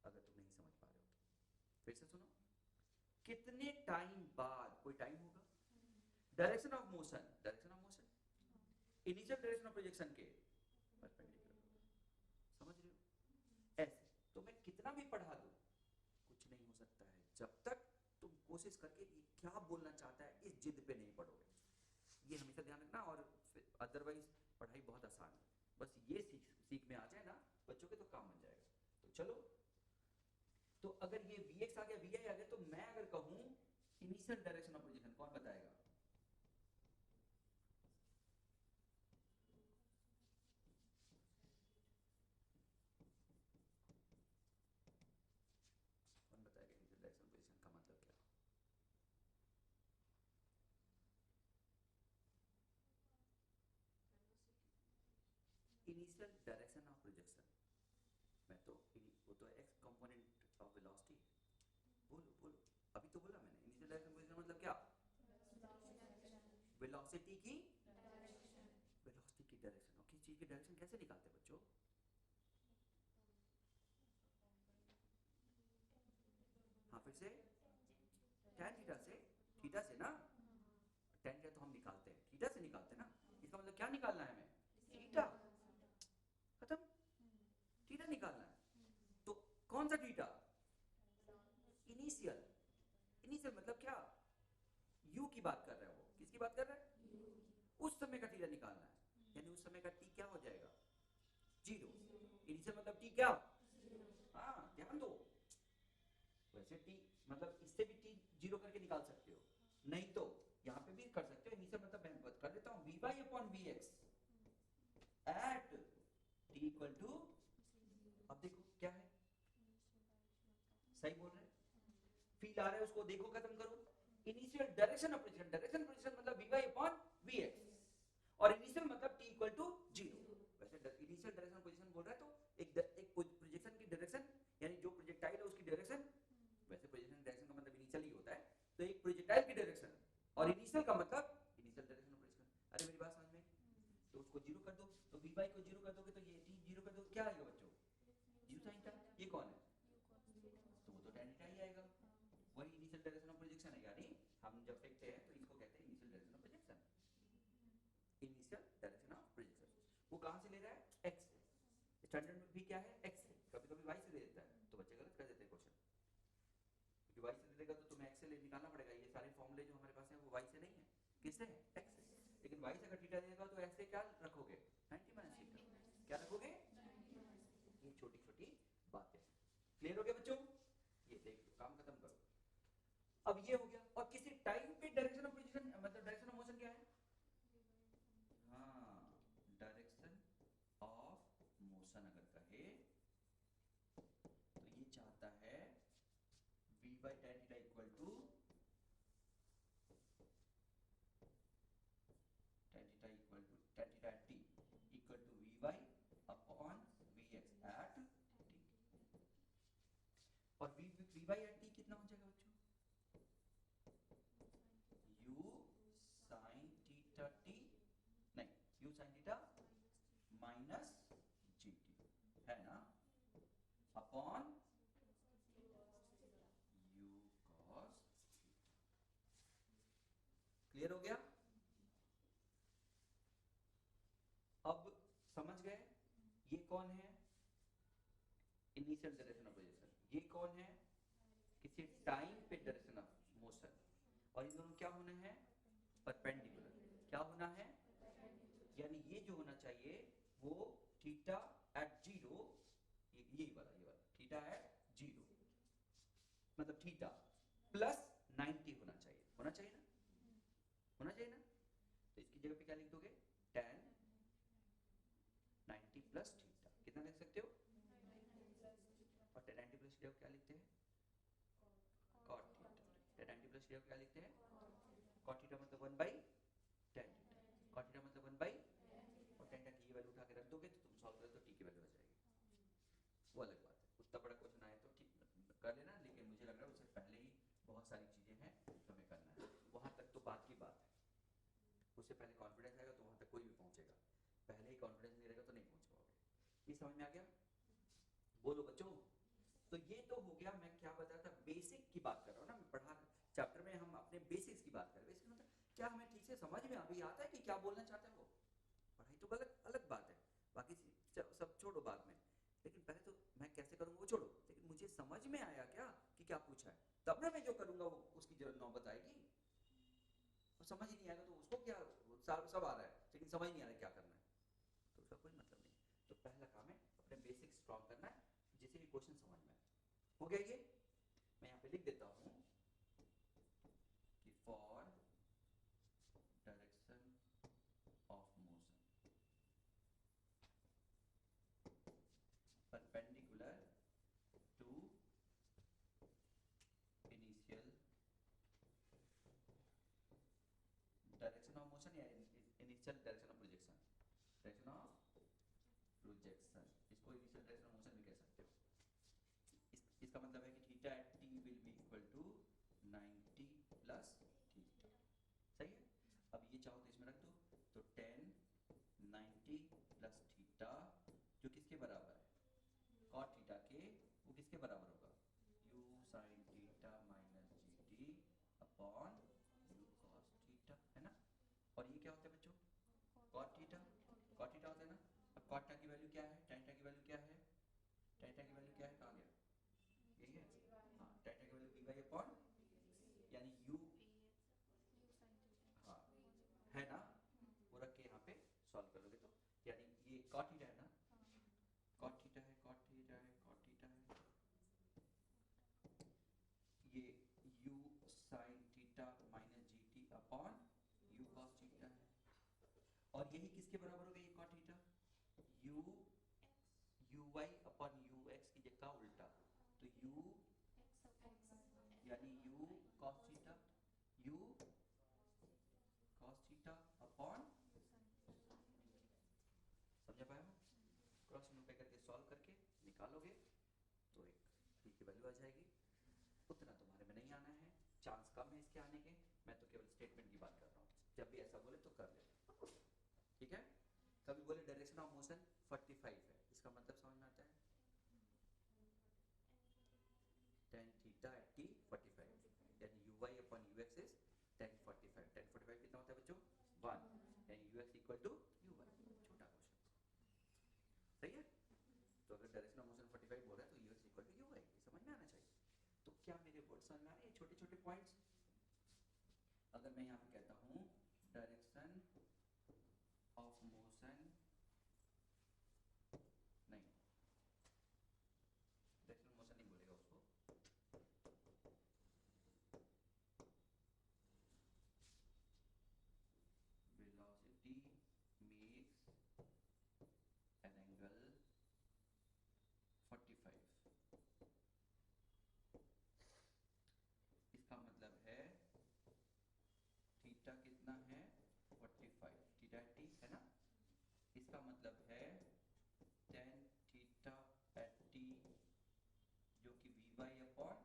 अगर तुम नहीं समझ पा रहे हो तो। फिर से सुनो, कितने टाइम बाद, कोई टाइम होगा, direction of motion, direction of motion, initial direction of projection के परपेंडिकुलर, तो मैं कितना भी पढ़ा दूं कुछ नहीं हो सकता है जब तक तुम कोशिश करके ये क्या बोलना चाहता है इस जिद पे नहीं पढ़ोगे। ये हमेशा ध्यान रखना। और अदरवाइज पढ़ाई बहुत आसान है, बस ये सीख में आ जाए ना बच्चों के तो काम बन जाएगा। तो चलो, तो अगर ये Vx आ गया Vi आ गया, तो मैं अगर कहूं इनिशियल डायरेक्शन ऑफ प्रोजेक्शन, कौन बताएगा? कौन बताएगा इनिशियल डायरेक्शन पोजीशन का मतलब क्या? इनिशियल डायरेक्शन ऑफ प्रोजेक्शन मैं तो वो तो एक्स कंपोनेंट ऑफ वेलोसिटी। बोलो बोलो, अभी तो बोला मैंने। इनिशियल डायरेक्शन पोजीशन मतलब क्या? वेलोसिटी की वेलोसिटी की डायरेक्शन। और किसी चीज की डायरेक्शन कैसे निकालते हैं बच्चों? हाँ फिर से, tan थीटा से। थीटा से ना, tan थीटा तो हम निकालते हैं, थीटा से निकालते हैं ना। इसका मतलब क्या निकालना है हमें? थीटा। खत्म, थीटा निकालना है। तो कौन सा थीटा? इनिशियल। इनिशियल मतलब क्या? यू की बात कर रहा है वो। किसकी बात कर रहा है? उस समय का थीटा निकालना है, यानी उस समय का टी क्या हो जाएगा? जीरो। इनिशियल मतलब टी क्या? हाँ ध्यान दो। वैसे टी मतलब इससे भी टी जीरो करके निकाल सकते हो, नहीं तो यहाँ पे भी कर सकते हो। इनिशियल मतलब मैं कर देता हूँ v y upon v x at t equal to. अब देखो क्या है, सही बोल रहे हैं? फील आ रहा है उसको देखो, खत्म करो। Initial direction of position, direction position मतलब v y upon v x, और इनिशियल मतलब टी इक्वल टू जीरो। वैसे इनिशियल डायरेक्शन पोजीशन बोल रहा है तो एक प्रोजेक्शन की डायरेक्शन, यानी जो प्रोजेक्टाइल है उसकी डायरेक्शन। वैसे पोजीशन डायरेक्शन का मतलब इनिशियल ही होता है, तो एक प्रोजेक्टाइल की डायरेक्शन और इनिशियल का मतलब इनिशियल डायरेक्शन ऑफ पोजीशन। अरे मेरी बात समझ में? तो उसको जीरो कर दो, तो वी वाई को जीरो कर दोगे तो ये टी जीरो कर दो, क्या आएगा बच्चों? You sine theta. ये कौन है? तो वो तो tan थीटा ही आएगा। वही इनिशियल डायरेक्शन ऑफ प्रोजेक्शन है, यानी हम जब फेंकते हैं तो इसको कहते हैं initial direction of projection. Initial direction of projection वो कहां से ले रहा है? एक्स से। स्टैंडर्ड में भी क्या है? एक्स से। कभी कभी वाई से दे देता है तो बच्चे गलत कर देते हैं क्वेश्चन, क्योंकि वाई से दे देगा तो तुम्हें एक्स से निकालना पड़ेगा। ये सारे फॉर्मूले जो हमारे पास है वो वाई से नहीं है, किससे है? एक्स से। लेकिन वाई से अगर थीटा देगा तो एक्स से क्या रखोगे? 90 माइनस थीटा। क्या रखोगे? ये छोटी छोटी बातें। क्लियर हो गया बच्चों? ये देख लो, काम खत्म करो। अब ये हो गया। और किसी टाइम पे डायरेक्शन ऑफ पोजीशन मतलब डायरेक्शन ऑफ मोशन क्या है? हाँ, डायरेक्शन ऑफ मोशन अगर कहे तो ये चाहता है v by tan theta equal to tan theta equal to tan theta at t equal to vy upon vx at t। और vy at t कितना हो जाएगा बच्चों? u sin theta t, नहीं u sin theta minus gt है ना, अपॉन u cos। क्लियर हो गया? अब समझ गए ये कौन है? Initial direction of position. ये कौन है? किसी टाइम पे डायरेक्शन ऑफ मोशन। और इन दोनों क्या होना है? परपेंडिकुलर। क्या होना है? यानी ये जो होना चाहिए वो थीटा एट जीरो, ये वाला थीटा एट जीरो मतलब थीटा प्लस 90 होना चाहिए। होना चाहिए ना? होना चाहिए ना? तो इसकी जगह पे क्या लिख दोगे? tan 90 plus theta. कितना लिख सकते हो? और tan 90 प्लस थीटा क्या लिखते हैं? cot theta. tan 90 plus theta क्या लिखते हैं? cot थीटा मतलब 1 by tan theta. cot theta मतलब 1 बाई, और tan थीटा की वैल्यू उठा के रख दोगे तो तुम सॉल्व करोगे तो t की वैल्यू आ जाएगी। वो अलग बात है, उतना बड़ा क्वेश्चन आए तो ठीक कर लेना, लेकिन मुझे लग रहा है उससे पहले ही बहुत सारी चीजें हैं जो हमें करना है। वहां तक तो बात की बात है, उससे पहले कॉन्फिडेंस आएगा तो वहां तक कोई भी पहुंचेगा। पहले ही कॉन्फिडेंस नहीं रहेगा तो नहीं पहुंच पाओगे। ये समझ में आ गया? बोलो बच्चों। तो ये तो हो गया, मैं क्या बता रहा था, बेसिक की बात कर रहा हूँ ना। मैं पढ़ा चैप्टर में हम अपने बेसिक्स की बात कर रहे हैं। बेसिक मतलब क्या हमें ठीक से समझ में अभी आता है कि क्या बोलना चाहते हैं वो। पढ़ाई तो अलग अलग बात है, बाकी सब छोड़ो बाद में। लेकिन पहले तो मैं कैसे करूंगा वो छोड़ो, लेकिन मुझे समझ में आया क्या कि क्या पूछा है, तब ना मैं जो करूंगा वो उसकी जरूरत नौबत आएगी। और समझ ही नहीं आएगा तो उसको क्या, सब आ रहा है लेकिन समझ नहीं आ रहा है क्या करना है, तो उसका कोई मतलब नहीं। तो पहला काम है अपने बेसिक स्ट्रॉन्ग करना है, जिससे कि क्वेश्चन समझ में आए। हो गया ये, मैं यहाँ पे लिख देता हूँ कि for direction of motion perpendicular to initial direction of motion या initial direction of projection, direction of projection, इसको इनिशियल डायरेक्शन ऑफ मोशन भी कह सकते हो। इसका मतलब है कि theta at t will be equal to 90 plus theta, सही है। अब ये चाहो तो इसमें रख दो, तो 10 90 प्लस थीटा जो किसके बराबर है, कॉट थीटा के, वो किसके बराबर होगा, u sin theta minus g t upon u cos theta, है ना। और ये क्या होता है बच्चों, कॉट थीटा, कॉट थीटा होता है ना। अब कॉट थीटा की वैल्यू क्या है, tan थीटा की वैल्यू क्या है, tan थीटा की वैल्यू क्या है, कहाँ गया, यही है, हाँ tan थीटा की वैल्यू वी बाई अपॉन, यानी u, हाँ है ना, वो रख के यहाँ पे सॉल्व कर लोगे तो, यानी ये कॉट थीटा है ना, कॉट थीटा है, कॉट थीटा है, कॉट थीटा है, ये u sin theta minus g t upon u cos theta है। और यही किसके बराबर हो गया, ये cot theta, u uy upon ux की जगह उल्टा, तो u यानी u cos theta, u cos theta upon, समझ पाए हो, क्रॉस मल्टीप्लाई करके सॉल्व करके निकालोगे तो एक p की वैल्यू आ जाएगी। उतना तुम्हारे में नहीं आना है, चांस कम है इसके आने के, मैं तो केवल स्टेटमेंट की बात कर रहा हूँ, जब भी ऐसा बोले तो कर लेना, ठीक है। कभी बोले डायरेक्शन ऑफ मोशन 45 है, इसका मतलब समझ में आता है, tan थीटा एट t 45, यानी uy upon ux is tan 45, tan 45 कितना होता है बच्चों, 1, यानी ux इक्वल टू uy, छोटा क्वेश्चन, सही है। तो अगर डायरेक्शन ऑफ मोशन 45 बोल रहा है तो ux इक्वल टू uy, ये समझ में आना चाहिए। तो क्या मेरे वर्ड समझ में आ रहे हैं, छोटे छोटे पॉइंट्स। अगर मैं यहाँ पे कहता हूँ डायरेक्शन ऑफ मोशन, नहीं डायरेक्शन मोशन नहीं बोलेगा उसको, velocity makes an angle 45, इसका मतलब है थीटा कितना है 45, थीटा टी है ना, इसका मतलब है tan थीटा एट टी जो कि v y upon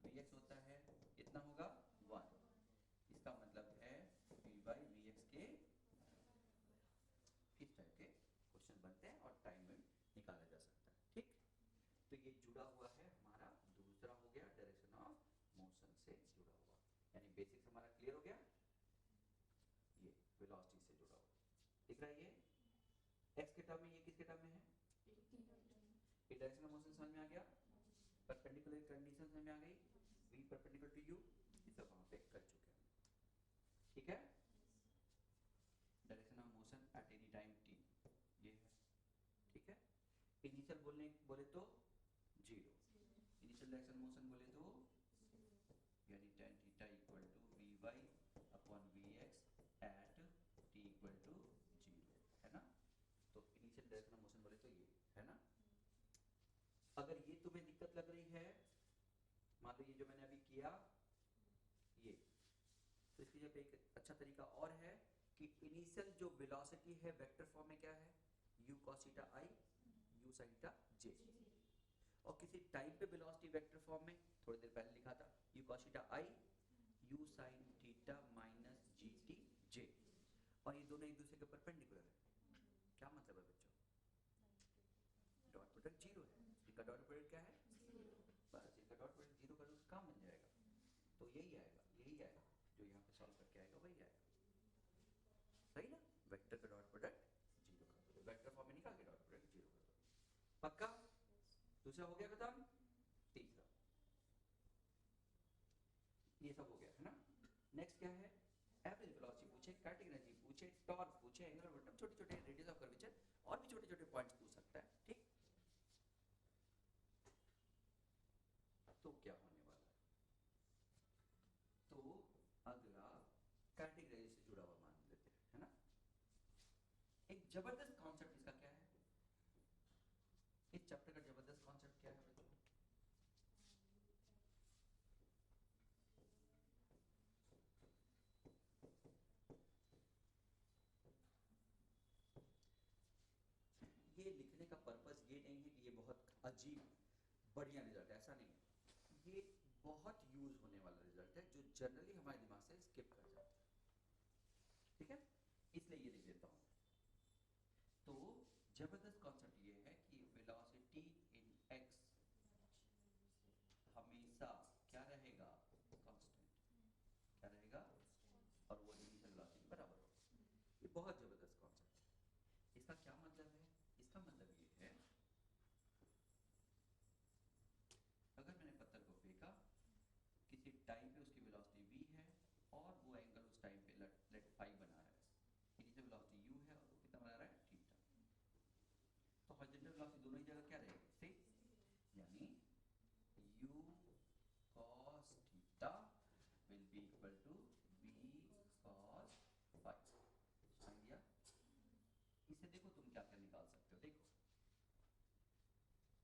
v x होता है, इतना होगा 1, इसका मतलब है वी वाई वी एक्स के, इस टाइप के क्वेश्चन बनते हैं और टाइम में निकाला जा सकता है, ठीक। तो ये जुड़ा हुआ है हमारा, दूसरा हो गया डायरेक्शन ऑफ मोशन से जुड़ा हुआ, यानी बेसिक्स हमारा क्लियर हो गया, ये वेलोसिटी से जुड़ा हुआ, दिख रहा है ये x के टर्म में, ये किसके टर्म में है, ये डायरेक्शन ऑफ मोशन समझ में आ गया, परपेंडिकुलर कंडीशन समझ में आ गई, v परपेंडिकुलर टू u, ये सब वहां पे कर चुके हैं, ठीक है। Direction of motion eight any time t, ये है, ठीक है। इनिशियल बोले तो 0, इनिशियल डायरेक्शन मोशन बोले तो, यानी tan theta equal to v y upon v x at t equal to 0, है ना। तो इनिशियल डायरेक्शन ऑफ मोशन बोले तो ये है ना। अगर ये तुम्हें दिक्कत लग रही है, मान लो ये जो मैंने अभी किया ये, तो इसकी जब एक अच्छा तरीका और है कि इनिशियल जो वेलोसिटी है वेक्टर फॉर्म में क्या है, u cos theta i u sin theta j, और किसी टाइम पे वेलोसिटी वेक्टर फॉर्म में थोड़ी देर पहले लिखा था u cos theta i u sin theta minus g t j, और ये दोनों एक दूसरे के परपेंडिकुलर है। क्या मतलब है बच्चों, डॉट प्रोडक्ट जीरो है, इनका डॉट प्रोडक्ट क्या है, बस इनका डॉट प्रोडक्ट जीरो कर दो तो काम बन जाएगा। तो यही आएगा, यही आएगा जो यहाँ पे सॉल्व करके आएगा वही आएगा, सही ना। वेक्टर का डॉट प्रोडक्ट जीरो कर दो, वेक्टर फॉर्म में निकाल के डॉट प्रोडक्ट जीरो कर दो, पक्का। दूसरा हो गया खत्म, तीसरा ये सब हो गया है ना। नेक्स्ट क्या है, एवरेज वेलोसिटी पूछे, काइनेटिक एनर्जी पूछे, टॉर्क पूछे, एंगुलर मोमेंटम, छोटे छोटे रेडियस ऑफ कर्वेचर और भी छोटे छोटे पॉइंट्स पूछ सकता है। ठीक, तो क्या होने वाला है, तो अगला काइनेटिक एनर्जी से जुड़ा हुआ मान लेते हैं, है ना। एक जबरदस्त कॉन्सेप्ट इसका क्या है, इस चैप्टर का जबरदस्त कॉन्सेप्ट क्या है बच्चों, ये लिखने का पर्पस ये नहीं है कि ये बहुत अजीब बढ़िया रिजल्ट, ऐसा नहीं है, ये बहुत यूज होने वाला रिजल्ट है जो जनरली हमारे दिमाग से स्किप कर जाता है। ठीक है, इसलिए ये लिख देता हूं। तो जबरदस्त कॉन्सेप्ट ये है कि वेलोसिटी इन एक्स हमेशा क्या रहेगा, कांस्टेंट, क्या रहेगा, और वो इनिशियल वेलोसिटी बराबर होगा। ये बहुत जबरदस्त कॉन्सेप्ट है। इसका क्या मतलब है, इसका मतलब ये है अगर मैंने पत्थर को फेंका, किसी टाइम पे उसकी वेलोसिटी v है और वो एंगल उस टाइम पे लेट फाई बना रहा है, इनिशियल वेलोसिटी u है और वो कितना बना रहा है, थीटा, तो हॉरिजॉन्टल वेलोसिटी दोनों ही जगह क्या रहेगी, सेम, यानी u cos theta will be equal to v cos phi. समझ गया, इसे देखो तुम क्या क्या निकाल सकते हो, देखो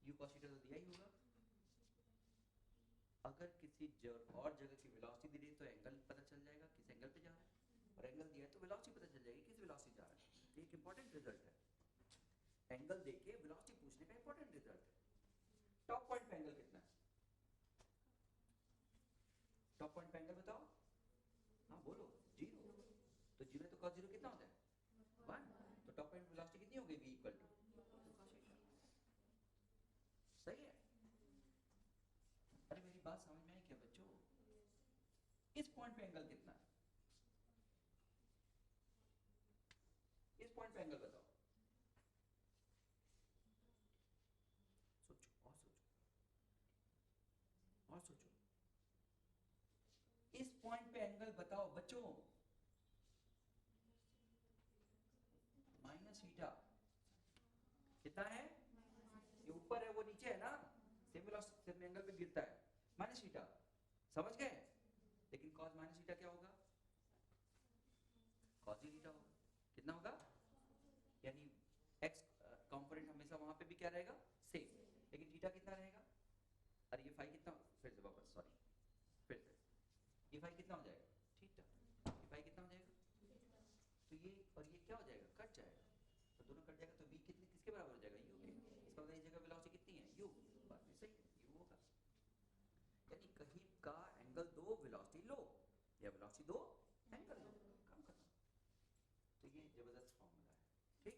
u cos थीटा तो दिया ही होगा, अगर किसी और जगह की वेलोसिटी दी तो एंगल पता चल जाएगा किस एंगल पे जा रहा है, और एंगल दिया है तो वेलोसिटी पता चल जाएगी किस वेलोसिटी जा रहा है। ये एक इंपॉर्टेंट रिजल्ट है, एंगल देके वेलोसिटी पूछने का इंपॉर्टेंट रिजल्ट है। टॉप पॉइंट पे एंगल कितना है, टॉप पॉइंट पे एंगल बताओ, हाँ बोलो, 0, तो 0 तो cos 0 कितना होता है, 1, तो टॉप पॉइंट वेलोसिटी कितनी हो गई, v equal to cos theta. सही है, अरे मेरी बात समझ में आई क्या बच्चों, इस पॉइंट पे एंगल कितना है, इस पॉइंट पे एंगल बताओ, सोचो और सोचो और सोचो, इस पॉइंट पे एंगल बताओ बच्चों, माइनस थीटा कितना है, ये ऊपर है वो नीचे है ना, सेम एंगल पे गिरता है, माइनस थीटा, समझ गए। लेकिन cos माइनस थीटा क्या होगा, cos थीटा होगा, कितना होगा, यानी x कंपोनेंट हमेशा वहां पे भी क्या रहेगा, सेम, लेकिन थीटा कितना रहेगा, अरे ये फाई कितना, फिर से वापस सॉरी, फिर से ये फाई कितना हो जाएगा, थीटा, ये फाई कितना हो जाएगा, तो ये और ये क्या हो जाएगा, कट जाएगा, तो दोनों कट जाएगा, तो v कितने किसके बराबर हो जाएगा, u के, इसका मतलब इस जगह वेलोसिटी कितनी है, u, बात में सही है, u होगा, यानी कहीं का एंगल दो वेलोसिटी लो, या वेलोसिटी दो एंगल लो, काम खत्म। तो ये जबरदस्त फॉर्मूला है। ठीक,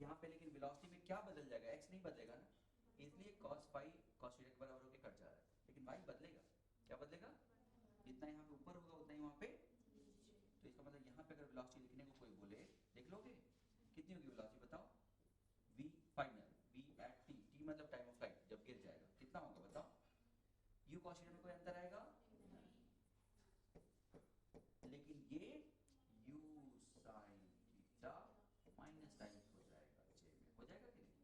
यहाँ पे लेकिन वेलोसिटी में क्या बदल जाएगा, x नहीं बदलेगा ना, इसलिए cos फाई cos थीटा के बराबर होकर कट जा रहा है, लेकिन y बदलेगा, क्या बदलेगा, जितना यहाँ पे ऊपर होगा उतना ही वहाँ पे, तो इसका मतलब यहाँ पे अगर वेलोसिटी लिखने को कोई बोले, लिख लोगे, कितनी होगी वेलोसिटी बताओ, v final, v at t, t मतलब टाइम ऑफ फ्लाइट, जब गिर जाएगा कितना होगा बताओ, u cos थीटा में कोई अंतर आएगा, लेकिन ये u sin theta minus times हो जाएगा j में, हो जाएगा कि नहीं,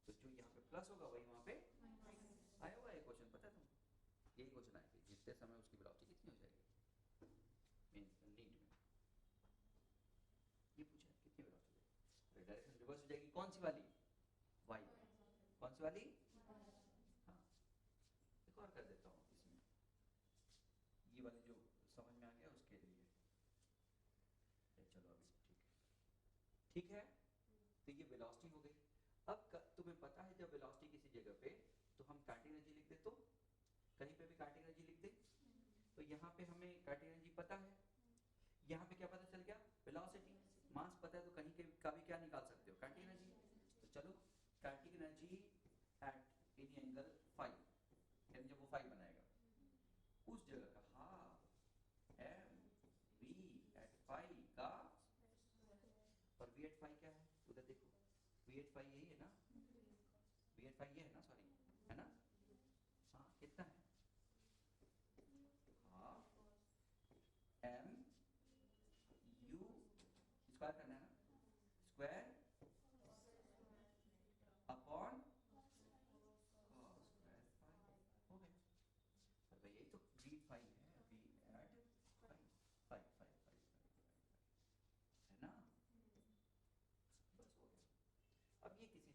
तो जो यहाँ पे प्लस होगा वही वहाँ पे आया होगा। ये क्वेश्चन पता है तुमको, यही क्वेश्चन आया कि जितने समय उसकी वेलोसिटी कितनी हो जाएगी, मींस नीट में ये पूछा कितनी वेलोसिटी, अरे डायरेक्शन रिवर्स हो जाएगी, कौन सी वाली, y, कौन सी वाली, हाँ, एक और कर देता हूँ इसमें, ये वाली जो समझ में आ गया उसके लिए, चलो अभी ठीक है, तो ये वेलोसिटी हो गई। अब तुम्हें पता है जब वेलोसिटी किसी जगह पे, तो हम काइनेटिक एनर्जी लिख दे, तो कहीं पे भी काइनेटिक एनर्जी लिख दे, तो यहाँ पे हमें काइनेटिक एनर्जी पता है, यहाँ पे क्या पता चल गया, वेलोसिटी, मास पता है, तो कहीं के का भी क्या निकाल सकते हो, काइनेटिक एनर्जी, तो चलो kinetic energy at any angle phi, यानी जब वो फाई बनाएगा उस जगह का half m v at phi का, और v एट फाई क्या है, उधर देखो, v एट फाई यही है ना, v एट फाई ये है ना, सॉरी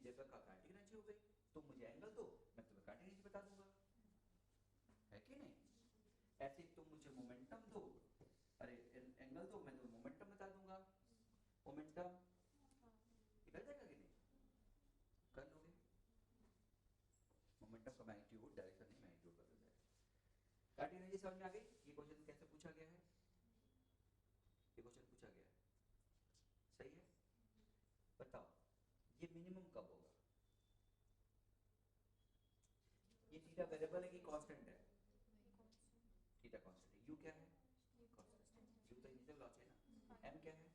ये तो काइनेटिक एनर्जी हो गई। तुम मुझे एंगल दो, मैं तुम्हें काइनेटिक एनर्जी बता दूंगा, है कि नहीं? ऐसे ही तुम मुझे मोमेंटम दो, अरे एंगल दो, मैं तुम्हें मोमेंटम बता दूंगा। मोमेंटम निकल जाएगा कि नहीं? कर लोगे। मोमेंटम का मैग्नीट्यूड डायरेक्शन नहीं, मैग्नीट्यूड बदल जाएगा। काइनेटिक एनर्जी समझ में आ गई? ये क्वेश्चन कैसे पूछा गया है? ये क्वेश्चन पूछा गया है, सही है? बताओ ये मिनिमम कब होगा? ये थीटा वेरिएबल है कि कांस्टेंट है? थीटा कांस्टेंट है। यू क्या है? कांस्टेंट। यू तो इनिशियल वेलोसिटी है ना। एम क्या है?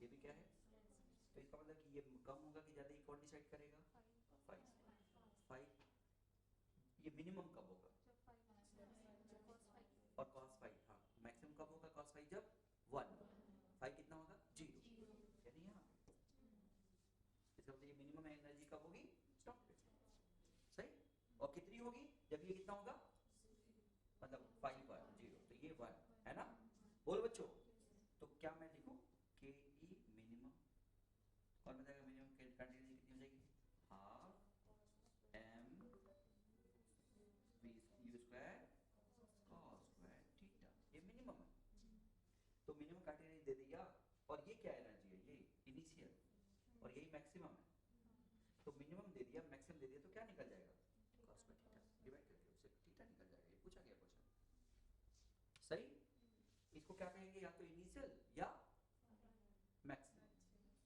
ये भी क्या है? तो इसका मतलब कि ये कम होगा कि ज्यादा, ये कौन डिसाइड करेगा? फाइव। फाइव। ये मिनिमम कब होगा? और cos फाइव, हाँ मैक्सिमम कब होगा? cos फाइव जब 1, फाइव कितना होगा? 0, यानी यहाँ पे। इसका मतलब ये मिनिमम एनर्जी कब होगी? स्टॉप पे, सही। और कितनी होगी जब ये कितना होगा? मतलब 5 पर 0, तो ये 1 है ना। बोलो बच्चों, तो क्या मैं लिखूं? के ई मिनिमम, कौन बताएगा मिनिमम कंटिन्यूटी कितनी हो जाएगी? Half m v u square cos square theta, ये मिनिमम है। तो मिनिमम कंटिन्यूटी दे दिया, और ये क्या एनर्जी है? ये इनिशियल, और यही मैक्सिमम है। तो मिनिमम दे दिया, मैक्सिमम दे दिया, तो क्या निकल जाएगा? cos बाय थीटा, डिवाइड करके उससे थीटा निकल जाएगा। ये पूछा गया क्वेश्चन, सही। इसको क्या कहेंगे? या तो इनिशियल या मैक्सिमम।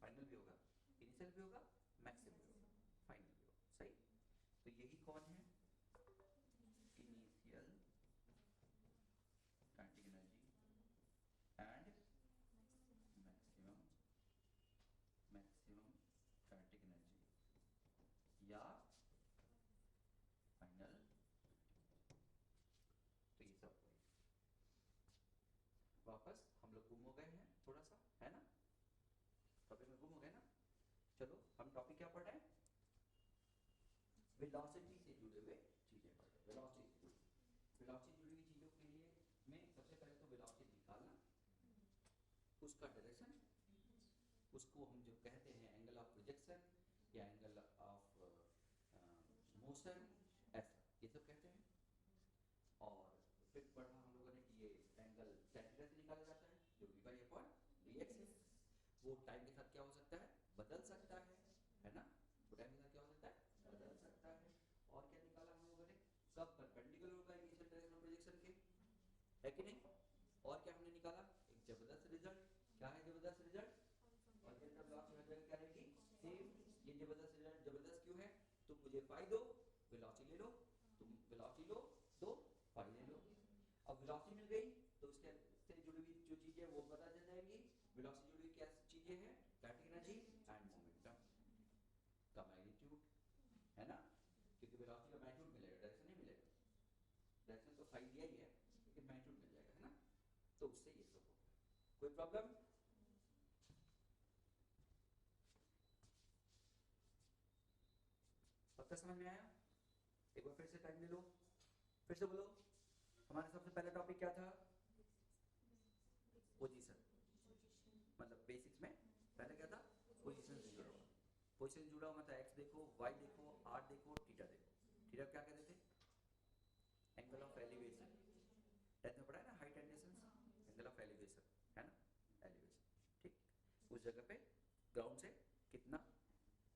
फाइनल भी होगा, इनिशियल भी होगा, मैक्सिमम भी होगा, फाइनल भी होगा, सही। तो यही कौन है? Initial kinetic energy and maximum kinetic energy या फाइनल। तो ये सब वही। वापस हम लोग गुम हो गए हैं थोड़ा सा, है ना? टॉपिक में गुम हो गए ना। चलो हम टॉपिक क्या पढ़ रहे हैं? वेलोसिटी से जुड़े हुए चीजें पढ़ रहे हैं। वेलोसिटी से जुड़ी हुई चीजों के लिए में सबसे पहले तो वेलोसिटी निकालना, उसका डायरेक्शन, उसको हम जो कहते हैं एंगल ऑफ प्रोजेक्शन या एंगल ऑफ मोशन, ऐसा ये सब कहते हैं। और फिर पढ़ा हम लोगों ने कि ये एंगल tan थीटा से निकाला जाता है, जो v बाई अपॉन dx है। वो टाइम के साथ क्या हो सकता है? बदल सकता है ना? वो टाइम के साथ क्या हो सकता है? बदल सकता है। और क्या निकाला हम लोगों ने? कब परपेंडिकुलर होगा इनिशियल डायरेक्शन ऑफ प्रोजेक्शन के, है कि नहीं? और क्या हमने निकाला? एक जबरदस्त रिजल्ट। क्या है जबरदस्त रिजल्ट? और ये सब लॉस हर जगह क्या रहेगी? सेम। ये जबरदस्त रिजल्ट जबरदस्त क्यों है? तुम मुझे फाई दो, वेलोसिटी ले लो, तुम वेलोसिटी लो, दो फाई ले लो। अब वेलोसिटी मिल गई तो उसके से जुड़ी हुई जो चीजें वो पता चल जाएंगी। वेलोसिटी जुड़ी हुई क्या चीजें हैं? काइनेटिक एनर्जी एंड मोमेंटम का मैग्नीट्यूड, है ना? क्योंकि वेलोसिटी का मैग्नीट्यूड मिलेगा, डायरेक्शन नहीं मिलेगा। डायरेक्शन तो फाई दिया ही है, लेकिन मैग्नीट्यूड मिल जाएगा, है ना? तो उससे ये सब होगा। कोई प्रॉब्लम? पक्का समझ में आया? एक बार फिर से टाइम ले लो, फिर से बोलो। हमारा सबसे पहला टॉपिक क्या था? पोजीशन। मतलब बेसिक्स में पहले क्या था? पोजीशन से जुड़ा हुआ। पोजीशन से जुड़ा हुआ मतलब एक्स देखो, वाई देखो, आर देखो, थीटा देखो। थीटा क्या कहते थे? Angle of elevation. टेंथ में पढ़ा है ना, height and distance, angle of elevation, है ना? एलिवेशन, ठीक। उस जगह पे ग्राउंड से कितना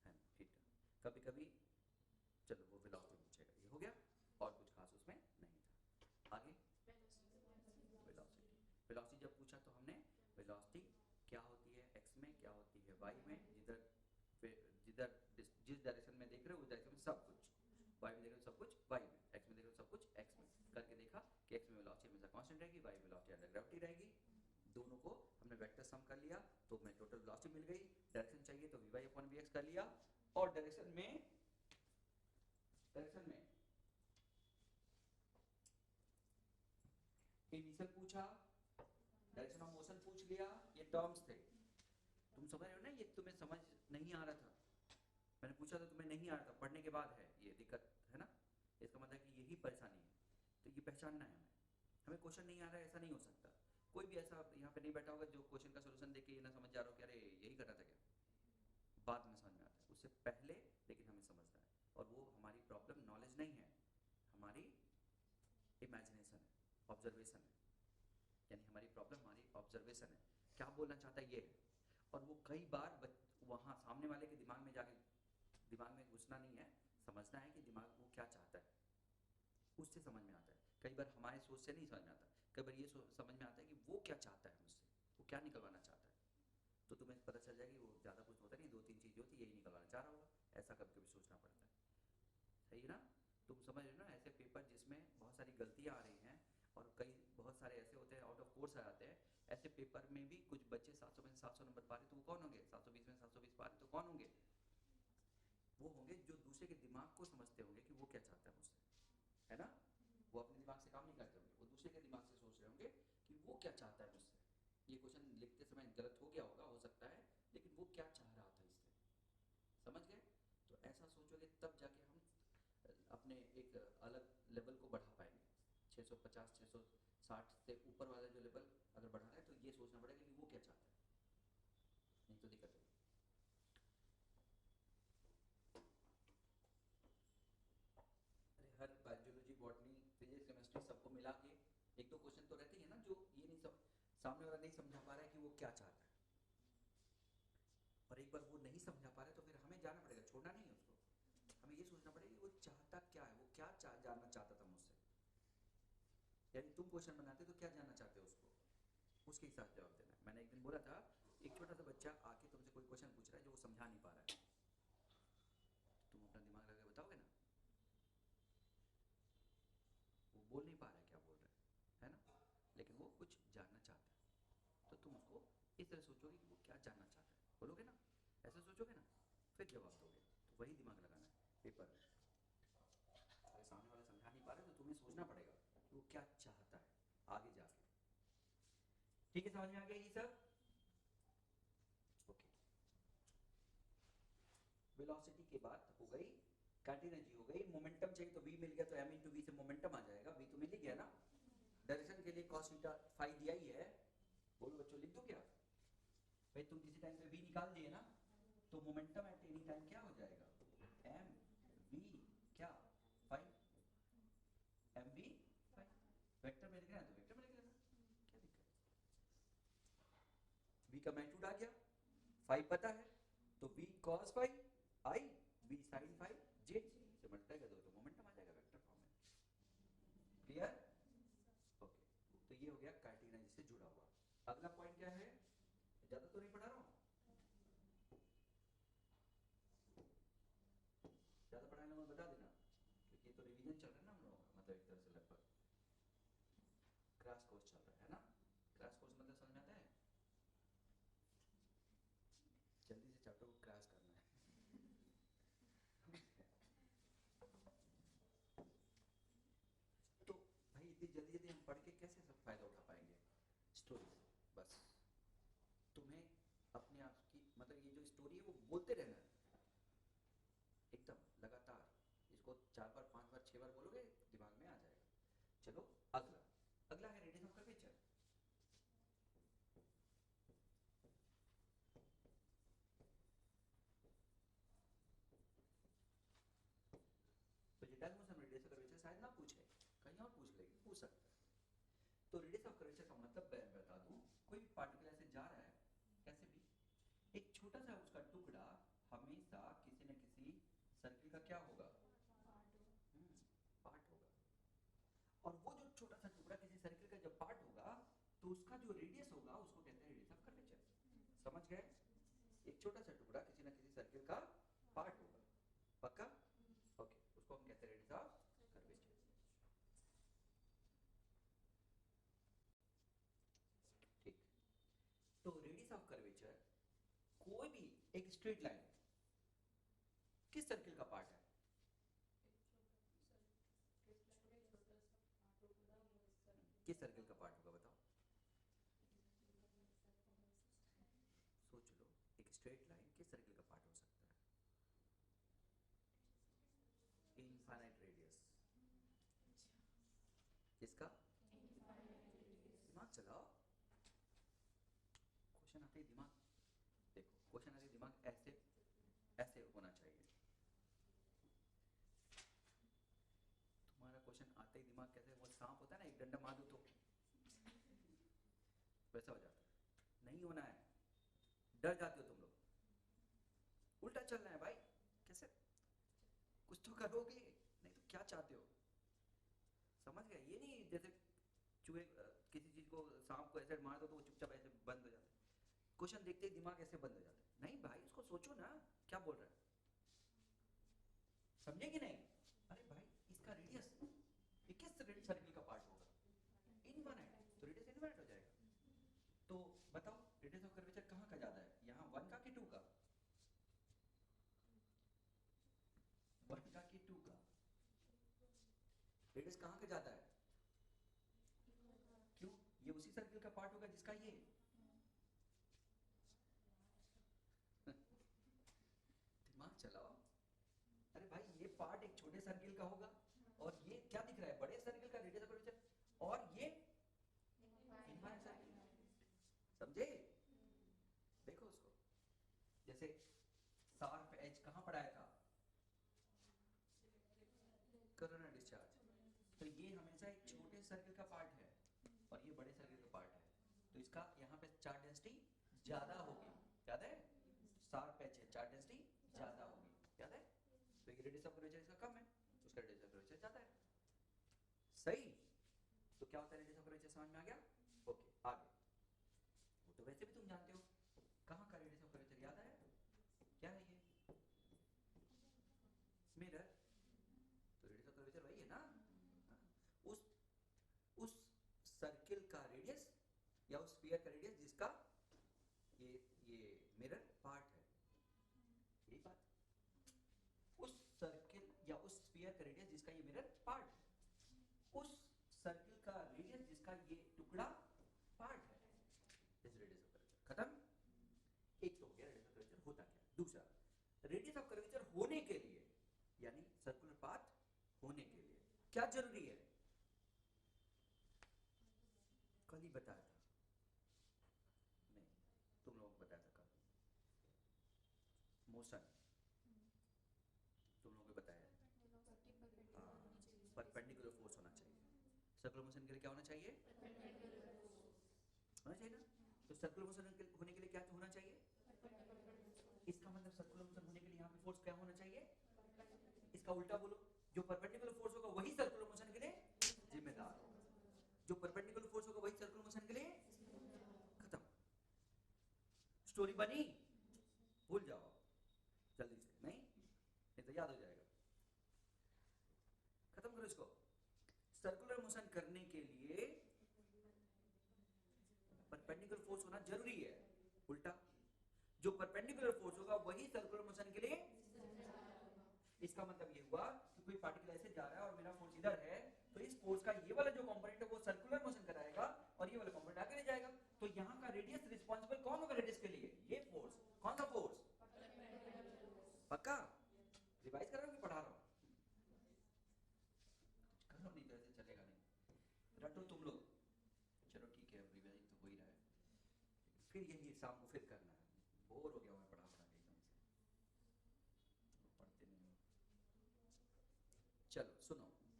है थीटा। कभी कभी चलो वो वेलोसिटी पूछेगा, ये हो गया। और कुछ खास उसमें नहीं था। आगे वेलोसिटी। वेलोसिटी जब पूछा तो हमने वेलोसिटी क्या होती है एक्स में, क्या होती है वाई में, जिधर जिधर जिस डायरेक्शन में देख रहे हो उस डायरेक्शन में सब कुछ, वाई में देख रहे हो सब कुछ वाई में, एक्स में देख रहे हो सब कुछ एक्स में, करके देखा कि एक्स में वेलोसिटी हमेशा कांस्टेंट रहेगी, वाई में वेलोसिटी अंडर ग्रेविटी रहेगी। दोनों को हमने वेक्टर सम कर लिया तो हमें टोटल वेलोसिटी मिल गई। डायरेक्शन चाहिए तो v y upon v x कर लिया। और डायरेक्शन में इनिशियल पूछा, डायरेक्शन ऑफ मोशन पूछ लिया, ये टर्म्स थे। तुम समझ रहे हो ना? ये तुम्हें समझ नहीं आ रहा था, मैंने पूछा था तुम्हें नहीं आ रहा था, पढ़ने के बाद है ये दिक्कत, है ना? इसका मतलब कि यही परेशानी है। तो ये पहचानना है हमें। हमें क्वेश्चन नहीं आ रहा है ऐसा नहीं हो सकता। कोई भी ऐसा यहाँ पे नहीं बैठा होगा जो क्वेश्चन का सोल्यूशन देख के ये ना समझ जा रहा हो कि अरे यही करना था क्या, बाद में समझ में आता है, उस उससे पहले, लेकिन हमें समझना है। और वो हमारी प्रॉब्लम नॉलेज नहीं है, हमारी इमेजिनेशन है, ऑब्जर्वेशन है। यानी हमारी प्रॉब्लम हमारी ऑब्जर्वेशन है, क्या बोलना चाहता है ये है। और वो कई बार वहाँ सामने वाले के दिमाग में जाके, दिमाग में घुसना नहीं है, समझना है कि दिमाग वो क्या चाहता है, उससे समझ में आता है। कई बार हमारे सोच से नहीं समझ में आता, कई बार ये समझ में आता है कि वो क्या चाहता है मुझसे, वो क्या निकलवाना चाहता है। तो तुम्हें पता चल जाएगी वो ज़्यादा कुछ होता नहीं, 2-3 चीज़ होती है, यही निकलवाना चाह रहा होगा, ऐसा कभी कभी सोचना पड़ता है। सही है ना? तुम समझ रहे हो ना? ऐसे पेपर जिसमें बहुत सारी गलतियाँ आ रही हैं और कई बहुत सारे ऐसे होते हैं आउट ऑफ कोर्स आ जाते हैं, ऐसे पेपर में भी कुछ बच्चे 700 में 700 नंबर पा रहे तो वो कौन होंगे? 720 में 720 पा रहे तो कौन होंगे? वो होंगे जो दूसरे के दिमाग को समझते होंगे कि वो क्या चाहता है मुझसे, है ना? वो अपने दिमाग से काम नहीं करते होंगे, वो दूसरे के दिमाग से सोच रहे होंगे कि वो क्या चाहता है मुझसे। ये क्वेश्चन लिखते समय गलत हो गया होगा, हो सकता है, लेकिन वो क्या चाह रहा था इससे, समझ गए? तो ऐसा सोचोगे तब जाके हम अपने एक अलग लेवल को बढ़ा पाएंगे। 650 660 से ऊपर वाला जो लेवल अगर बढ़ाना है तो ये सोचना पड़ेगा कि वो क्या चाहता है, नहीं तो दिक्कत होगी। हर बायोलॉजी, बॉटनी, फिजिक्स, केमिस्ट्री सबको मिला के एक दो क्वेश्चन तो रहते ही है ना, जो ये नहीं सब सामने वाला नहीं समझा पा रहा है कि वो क्या चाहता है। और एक बार वो नहीं समझा पा रहे तो फिर हमें जाना पड़ेगा, छोड़ना नहीं है उसको। हमें ये सोचना पड़ेगा कि वो चाहता क्या है, वो क्या जानना चाहता था मुझसे। यानी तुम क्वेश्चन बनाते तो क्या जानना चाहते हो उसको, उसके हिसाब से जवाब देना है। मैंने एक दिन बोला था, एक छोटा सा बच्चा आके तुमसे कोई क्वेश्चन पूछ रहा है जो वो समझा नहीं पा रहा है, तुम अपना दिमाग लगा के बताओगे ना, वो बोल नहीं पा रहा है क्या बोल रहा है ना, लेकिन वो कुछ जानना चाहता है, तो तुम उसको इस तरह सोचोगे कि वो क्या जानना चाहता है, बोलोगे ना, ऐसे सोचोगे ना, फिर जवाब दोगे। तो वही दिमाग लगाना है पेपर में। अगर सामने वाला समझा नहीं पा रहा तो तुम्हें सोचना पड़ेगा कि वो क्या चाहता है आगे जाके। ठीक है, समझ में आ गया ये सब? ओके। वेलोसिटी के बाद हो गई कार्टेसियन हो गई, मोमेंटम चाहिए तो v मिल गया तो m इंटू वी से मोमेंटम आ जाएगा, v तो मिल ही गया ना। डायरेक्शन के लिए cos थीटा फाई दिया ही है, बोलो बच्चों लिख दो क्या भाई, तुम किसी टाइम पे v निकाल दिए ना, तो मोमेंटम एट एनी टाइम क्या हो जाएगा, m v क्या phi, m v phi. Vector में लिखना है तो वेक्टर में लिख लेना, क्या दिक्कत है। v का मैग्नीट्यूड आ गया, फाई पता है, तो v cos phi i, v sin phi j से मल्टीप्लाई कर दो तो मोमेंटम आ जाएगा वेक्टर फॉर्म में। क्लियर? ओके, तो ये हो गया कार्टेशियन से जुड़ा हुआ। अगला पॉइंट क्या है, ज्यादा तो नहीं पढ़ा रहा हूँ, ज्यादा पढ़ाने में बता देना, क्योंकि ये तो रिवीजन चल रहा है ना हम लोगों का, मतलब एक तरह से लगभग क्रैश कोर्स चल रहा है ना। क्रैश कोर्स मतलब समझ में आता है, जल्दी से चैप्टर को क्रैश करना है। तो भाई इतनी जल्दी जल्दी हम पढ़ के कैसे सब फायदा उठा पाएंगे? स्टोरी बस तुम्हें अपने आप की, मतलब ये जो स्टोरी है वो बोलते रहना है एकदम लगातार, इसको 4 बार 5 बार 6 बार बोलोगे दिमाग में आ जाएगा। चलो अगला, अगला है रेडियस ऑफ कर्वेचर। तो ये diagonal some radius of curvature शायद ना पूछे, कहीं और पूछ लेगी, पूछ सकता है। तो रेडियस ऑफ कर्वेचर का मतलब मैं बता दूं, कोई पार्टिकल ऐसे जा रहा है कैसे भी, एक छोटा सा उसका टुकड़ा हमेशा किसी न किसी सर्किल का क्या होगा, पार्ट होगा। और वो जो छोटा सा टुकड़ा किसी सर्किल का जब पार्ट होगा तो उसका जो रेडियस होगा उसको कहते हैं रेडियस ऑफ कर्वेचर। समझ गए? एक छोटा सा टुकड़ा किसी न किसी सर्किल का पार्ट होगा, पक्का? ओके, उसको हम कहते हैं रेडियस ऑफ कर्वेचर। ठीक, तो रेडियस ऑफ कर्वेचर कोई भी एक स्ट्रेट लाइन किस सर्किल का पार्ट है? किस सर्किल का पार्ट होगा बताओ, सोच लो, एक स्ट्रेट लाइन किस सर्किल का पार्ट हो सकता है? Infinite radius. किसका? दिमाग चलाओ, क्वेश्चन आते ही दिमाग, देखो क्वेश्चन आते ही दिमाग ऐसे ऐसे होना चाहिए। तुम्हारा क्वेश्चन आते ही दिमाग कैसे, वो सांप होता है ना, एक डंडा मार दो तो वैसा हो जाता है। नहीं होना है, डर जाते हो तुम लोग, उल्टा चलना है भाई। कैसे, कुछ तो करोगे, नहीं तो क्या चाहते हो, समझ गए? ये नहीं जैसे चूहे किसी चीज को, सांप को ऐसे मार दो तो वो चुपचाप ऐसे बंद हो जाता है, क्वेश्चन देखते ही दिमाग ऐसे बंद हो जाता है। नहीं भाई, उसको सोचो ना क्या बोल रहा है, समझे कि नहीं? अरे भाई इसका रेडियस, ये किस सर्किल का पार्ट होगा? इनफाइनाइट, तो रेडियस इनफाइनाइट हो जाएगा। तो बताओ रेडियस ऑफ कर्वेचर कहाँ का ज्यादा है, यहाँ 1 का कि 2 का? 1 का कि 2 का? रेडियस कहाँ का ज्यादा है? क्यों? ये उसी सर्किल का पार्ट होगा जिसका ये दिमाग चलाओ। अरे भाई ये पार्ट एक छोटे सर्किल का होगा, और ये क्या दिख रहा है, बड़े सर्किल का रेडियस ऑफ कर्वेचर, और ये इनफाइनाइट सर्किल। समझे? देखो उसको, जैसे शार्प एज कहाँ पढ़ाया था? Corona discharge. तो ये हमेशा एक छोटे सर्किल का पार्ट है और ये बड़े सर्किल का पार्ट है, तो इसका यहाँ पे चार्ज डेंसिटी ज्यादा होगी, याद है? शार्प एज है, चार्ज डेंसिटी ज्यादा होगी, याद है? तो ये रेडियस ऑफ कर्वेचर इसका कम है, उसका रेडियस ऑफ कर्वेचर ज्यादा है। सही। तो क्या होता है रेडियस ऑफ कर्वेचर, समझ में आ गया? ओके आगे, वो तो वैसे भी तुम जानते हो, कहाँ का रेडियस ऑफ कर्वेचर याद है? क्या है ये? मिरर। तो रेडियस ऑफ कर्वेचर वही है ना, उस उस सर्किल का रेडियस या उस स्फीयर का रेडियस जिसका ये मिरर पार्ट है, यही बात। उस सर्किल या उस स्फीयर का रेडियस जिसका ये मिरर पार्ट है, उस सर्किल का रेडियस जिसका ये टुकड़ा पार्ट है, इस रेडियस ऑफ कर्वेचर। खत्म। एक तो हो गया रेडियस ऑफ कर्वेचर होता क्या। दूसरा, रेडियस ऑफ कर्वेचर होने के लिए, यानी सर्कुलर पाथ होने के लिए क्या जरूरी है? कल ही बताया था, नहीं तुम लोगों को बताया था कल, मोशन तुम लोगों को बताया है। हाँ, परपेंडिकुलर फोर्स होना चाहिए। सर्कुलर मोशन के लिए क्या होना चाहिए? होना चाहिए ना। तो सर्कुलर मोशन होने के लिए क्या होना चाहिए? इसका मतलब सर्कुलर मोशन होने के लिए यहाँ पे फोर्स क्या होना चाहिए? इसका उल्टा बोलो, जो परपेंडिकुलर फोर्स होगा वही सर्कुलर मोशन के लिए जिम्मेदार होगा, जो परपेंडिकुलर फोर्स होगा वही सर्कुलर मोशन के लिए। खत्म, स्टोरी बनी, भूल जाओ जल्दी से, नहीं तो याद हो जाएगा। खत्म करो इसको। सर्कुलर मोशन करने के लिए परपेंडिकुलर फोर्स होना जरूरी है, उल्टा जो परपेंडिकुलर फोर्स होगा वही सर्कुलर मोशन के लिए। इसका मतलब ये हुआ कि कोई पार्टिकल ऐसे जा रहा है और मेरा फोर्स इधर है, तो इस फोर्स का ये वाला जो कंपोनेंट है वो सर्कुलर मोशन कराएगा और ये वाला कंपोनेंट आगे ले जाएगा। तो यहाँ का रेडियस रिस्पॉन्सिबल कौन होगा रेडियस के लिए? ये फोर्स। कौन सा फोर्स? पक्का? रिवाइज कर रहा हूँ कि पढ़ा रहा हूँ? करो, नहीं तो ऐसे चलेगा नहीं, रटो तुम लोग। चलो ठीक है, रिवाइज तो हो ही रहा है, फिर यही शाम को फिर करना है। बोर हो गया मैं पढ़ा पढ़ा के एकदम से, पढ़ते नहीं हो। चलो सुनो सुनो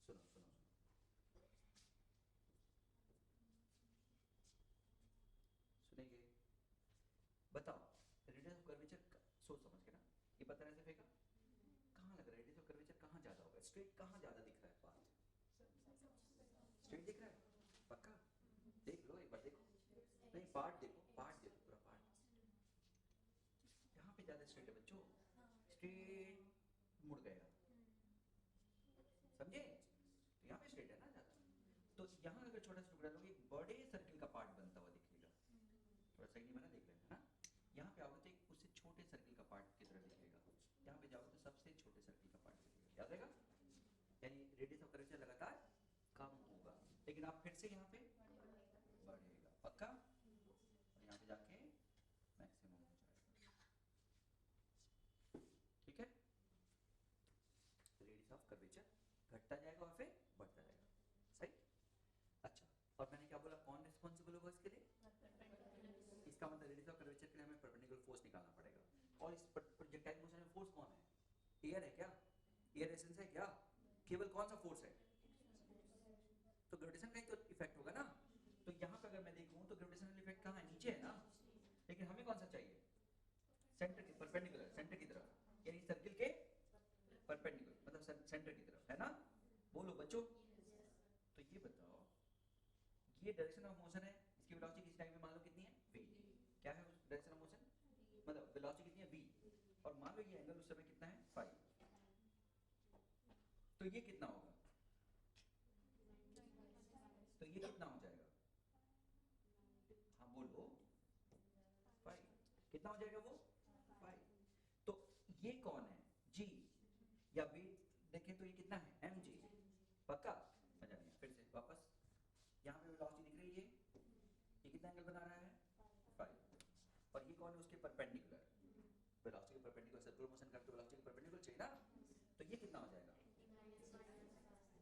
सुनो सुनो, सुनेंगे? बताओ रेडियस ऑफ कर्वेचर, सोच समझ के ना, ये पता ऐसे फेंका, कहाँ लग रहा है रेडियस ऑफ कर्वेचर, कहाँ ज्यादा होगा? स्ट्रेट कहाँ ज्यादा दिख रहा है पाथ? स्ट्रेट दिख रहा है? पक्का? देख लो एक बार, देखो, नहीं पार्ट देखो, पार्ट देखो, पूरा पार्ट यहाँ पे ज्यादा स्ट्रेट है बच्चों, स्ट्रेट मुड़ गया, समझे? तो यहाँ पे स्ट्रेट है ना ज्यादा, तो यहाँ अगर छोटा सा टुकड़ा लोगे एक बड़े सर्किल का पार्ट बनता हुआ दिखेगा। थोड़ा सही नहीं बना, देख लेना ना। यहाँ पे आओगे तो एक उससे छोटे सर्किल का पार्ट की तरह दिखेगा, यहाँ पे जाओगे तो सबसे छोटे सर्किल का पार्ट दिखेगा, याद रहेगा? यानी रेडियस ऑफ कर्वेचर लगातार कम होगा, लेकिन आप फिर से यहाँ पे बढ़ेगा, पक्का? और यहाँ पे जाके मैक्सिमम हो जाएगा, ठीक है? रेडियस ऑफ कर्वेचर घटता जाएगा और फिर बढ़ता जाएगा, सही? अच्छा, और मैंने क्या बोला, कौन रिस्पॉन्सिबल होगा इसके लिए? इसका मतलब रेडियस ऑफ कर्वेचर के लिए हमें परपेंडिकुलर फोर्स निकालना पड़ेगा, और इस प्रोजेक्टाइल मोशन में फोर्स कौन है? एयर है क्या? एयर एसेंस है क्या? केवल कौन सा फोर्स है? तो ग्रेविटेशन का ही तो इफेक्ट होगा ना। तो यहाँ पे अगर मैं देखूं तो ग्रेविटेशनल इफेक्ट कहाँ है? नीचे है ना। लेकिन हमें कौन सा चाहिए? सेंटर के परपेंडिकुलर, सेंटर की तरफ, यानी सर्किल के परपेंडिकुलर, मतलब सेंटर की तरफ, है ना? बोलो बच्चों। तो ये बताओ, ये डायरेक्शन ऑफ मोशन है, इसकी वेलोसिटी किस टाइम में मान लो कितनी है? v। क्या है उस डायरेक्शन ऑफ मोशन, मतलब वेलोसिटी कितनी है? v। और मान लो ये एंगल उस समय कितना है? फाई। तो ये कितना होगा? तो ये कितना हो जाएगा? हाँ बोलो। फाई। कितना हो जाएगा वो? फाई। तो ये कौन है? g या v? देखें तो ये कितना है? mg। पक्का? मजा नहीं, फिर से वापस। यहाँ पे वेलोसिटी दिख रही है, ये कितना एंगल बना रहा है? फाई। और ये कौन है? उसके परपेंडिकुलर, वेलोसिटी के परपेंडिकुलर। सर्कुलर मोशन करते तो वेलोसिटी के परपेंडिकुलर चाहिए ना। तो ये कितना हो जाएगा?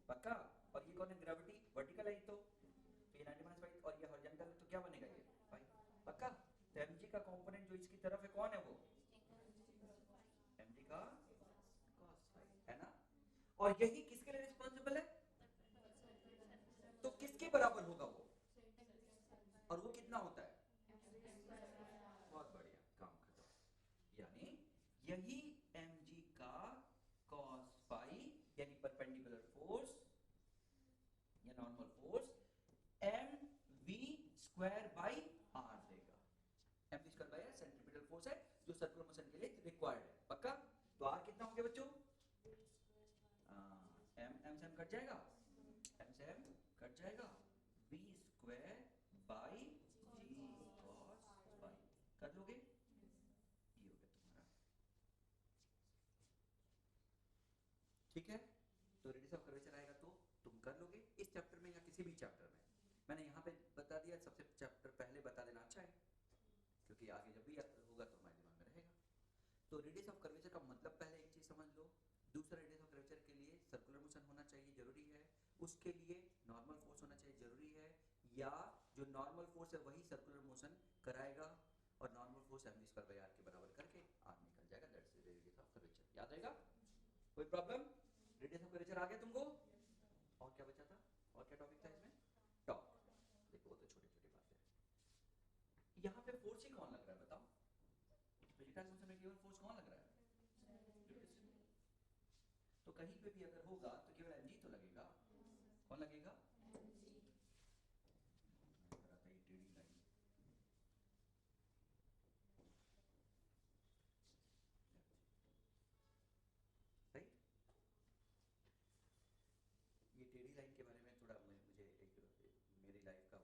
पक्का? और ये कौन है? ग्रेविटी, वर्टिकल है तो ये 90 माइनस फाई, और ये हॉरिजॉन्टल तो क्या बनेगा? ये फाई। पक्का? तो mg का कंपोनेंट जो इसकी तरफ है कौन है? वो mg का cos फाई, है ना। और यही किसके लिए रिस्पॉन्सिबल है? तो किसके बराबर होगा वो? और वो कितना होता है? बहुत बढ़िया, काम खत्म। यानी यही mg का cos फाई यानी परपेंडिकुलर फोर्स या normal force m v square by r देगा। M v square by r centripetal force है जो सर्कुलर मोशन के लिए रिक्वायर्ड है। पक्का? तो आर कितना हो गया बच्चों? एम एम से एम कट जाएगा, एम से एम कट जाएगा, v square by g cos phi. कर लोगे? ये हो गया तुम्हारा। ठीक है? तो रेडियस ऑफ कर्वेचर आएगा तो तुम कर लोगे इस चैप्टर में या किसी भी चैप्टर में। मैंने यहाँ पे बता दिया, सबसे चैप्टर पहले बता देना अच्छा है, क्योंकि आगे जब भी होगा तो हमारे दिमाग में रहेगा। तो रेडियस ऑफ कर्वेचर का मतलब पहले एक चीज समझ लो। दूसरा, रेडियस ऑफ कर्वेचर के लिए सर्कुलर मोशन होना चाहिए, जरूरी है। उसके लिए नॉर्मल फोर्स होना चाहिए, जरूरी है। या जो नॉर्मल फोर्स है वही सर्कुलर मोशन कराएगा, और normal force m v square by r के बराबर करके आर निकल जाएगा। That's the radius of curvature. याद रहेगा? कोई प्रॉब्लम? रेडियस ऑफ कर्वेचर आ गया तुमको? और क्या बचा था? और क्या टॉपिक था इसमें? टॉप। देखो वो तो छोटी छोटी बातें हैं। यहाँ पे फोर्स ही कौन लग रहा है बताओ? प्रोजेक्टाइल मोशन में केवल फोर्स कौन लग रहा है? तो कहीं पे भी अगर होगा तो केवल mg तो लगेगा। कौन लगेगा? टेढ़ी लाइन। सही। ये टेढ़ी लाइन के बारे में थोड़ा मुझे एक मेरी लाइफ का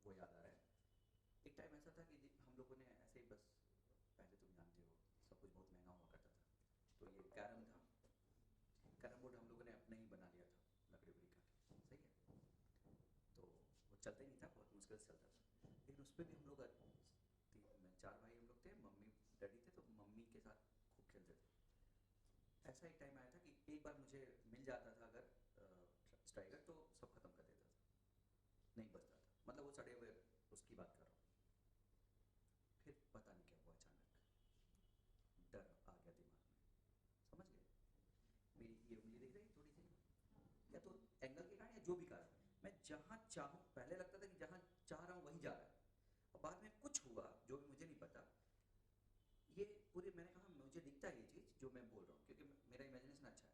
वो याद आ रहा है। एक टाइम ऐसा था कि हम लोगों ने ऐसे ही बस, पहले तुम जानते हो सब कुछ बहुत महंगा हुआ करता था, तो ये कैरम था, कैरम बोर्ड हम लोगों ने अपने ही बना लिया था लकड़ी उकड़ी का। सही है? तो वो चलता ही नहीं था, बहुत मुश्किल से चलता था, लेकिन उस पर भी हम लोग चार भाई हम लोग थे, मम्मी डैडी थे, तो मम्मी के साथ खूब खेलते थे। ऐसा एक टाइम आया था कि एक बार मुझे मिल जाता था अगर स्ट्राइकर, तो सब खत्म कर देता था, नहीं बचता था, मतलब वो सड़े हुए उसकी बात कर रहा हूँ। फिर पता नहीं क्या हुआ, अचानक डर आ गया दिमाग में। समझ गए? मेरी ये उंगली दिख रही थोड़ी सी, या तो एंगल के कारण या जो भी कारण, मैं जहाँ चाहूँ, पहले लगता था कि जहाँ चाह रहा हूँ वही जा रहा है, और बाद में कुछ हुआ जो भी मुझे नहीं पता। ये पूरे, मैंने कहा मुझे दिखता है ये चीज़ जो मैं बोल रहा हूँ, क्योंकि मेरा इमेजिनेशन अच्छा है।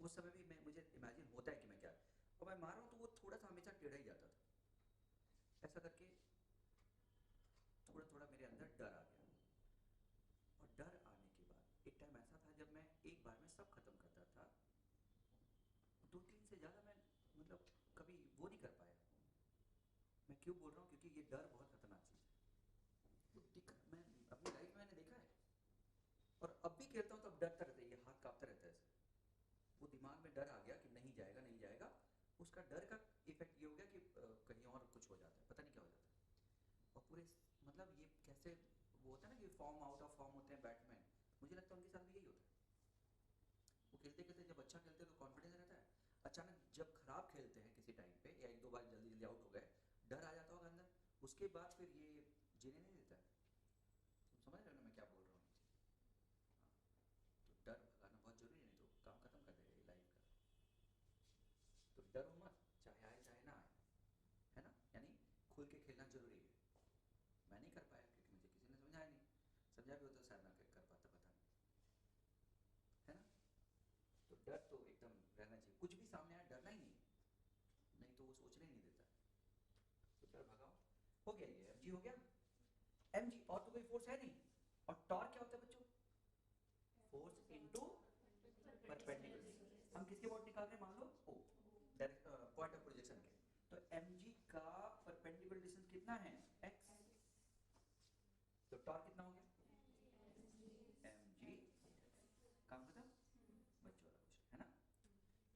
उस समय भी मुझे इमेजिन होता है कि मैं क्या, और मैं मार रहा हूँ तो वो थोड़ा सा हमेशा टेढ़ा ही जाता था। ऐसा करके थोड़ा थोड़ा मेरे अंदर डर आ गया, और डर आने के बाद एक टाइम ऐसा था जब मैं एक बार में सब खत्म करता था, 2-3 से ज़्यादा मैं मतलब कभी वो नहीं कर पाया। मैं क्यों बोल रहा हूँ? क्योंकि ये डर बहुत खतरनाक चीज़ है। मैं अपनी लाइफ में मैंने देखा है, और अब भी खेलता हूँ तो अब डरता रहता है, ये हाथ कांपता रहता है ऐसे। वो दिमाग में डर आ गया कि नहीं जाएगा नहीं जाएगा। उसका डर का इफेक्ट ये हो गया कि कहीं और कुछ हो जाता है, पता नहीं क्या हो जाता है। और पूरे मतलब ये कैसे वो होता है ना कि फॉर्म आउट ऑफ फॉर्म होते हैं बैट्समैन, मुझे लगता है उनके साथ भी यही होता है। वो खेलते खेलते जब अच्छा खेलते हैं तो कॉन्फिडेंस रहता है, अचानक जब खराब खेलते हैं किसी टाइम पे, या एक दो बार जल्दी जल्दी आउट हो गए, डर आ जाता होगा अंदर, उसके बाद फिर ये जीने नहीं देता है। तुम समझ रहे हो ना मैं क्या बोल रहा हूँ? डरो मत, चाहे आए चाहे ना आए, है ना। यानी खुल के खेलना जरूरी है। मैं नहीं कर पाया क्योंकि मुझे किसी ने समझाया नहीं, समझा भी होता तो शायद मैं कर पाता, पता नहीं, है ना। तो डर तो एकदम रहना चाहिए, कुछ भी सामने आए डरना ही नहीं, नहीं तो वो सोचने ही नहीं देता। तो डर भगाओ। हो गया ये mg हो गया। mg और तो कोई फोर्स है नहीं। और टॉर्क क्या होता है बच्चों? Force into perpendicular. हम किसके अबाउट निकाल रहे हैं, मान लो ओ, डायरेक्ट पॉइंट ऑफ प्रोजेक्शन के। तो mg का परपेंडिकुलर डिस्टेंस कितना है, x। तो टॉर्क कितना हो गया, mg। काम खत्म, बच्चों वाला क्वेश्चन, है ना।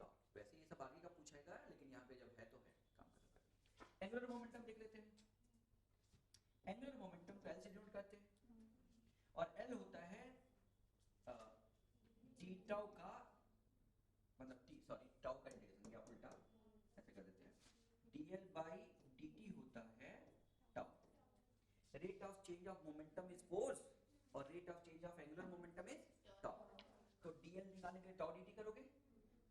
टॉर्क वैसे ये सब आगे का पूछेगा, लेकिन यहाँ पे जब है तो है, काम खत्म कर। एंगुलर मोमेंटम देख लेते हैं। एंगुलर मोमेंटम को L से डिनोट करते हैं, और L होता है टी टाउ का, मतलब टी सॉरी टाउ का इंटीग्रेशन, क्या उल्टा ऐसे कर देते हैं, dl बाई dt होता है tau. Rate of change of momentum is force, और rate of change of angular momentum is tau. तो dl निकालने के लिए टाउ dt करोगे,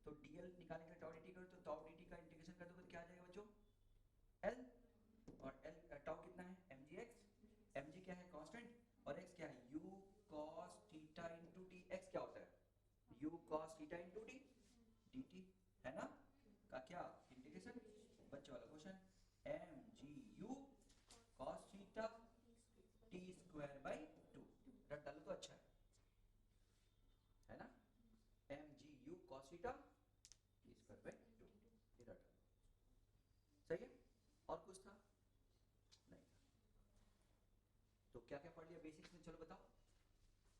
तो dl निकालने के लिए टाउ dt करो, तो टाउ dt का इंटीग्रेशन कर दोगे तो क्या आ जाएगा बच्चों, l। और l टाउ कितना है, mgx। mg क्या है, कांस्टेंट, और x क्या है, u cos theta into t। x क्या होता है, u cos theta into t dt, है ना, का क्या इंटीग्रेशन। बच्चों वाला question, mgu cos theta t square by 2। रट डालो तो अच्छा है ना, mgu cos theta t square by 2, ये रट डालो, सही है। और कुछ था नहीं था। तो क्या क्या पढ़ लिया बेसिक्स में, चलो बताओ।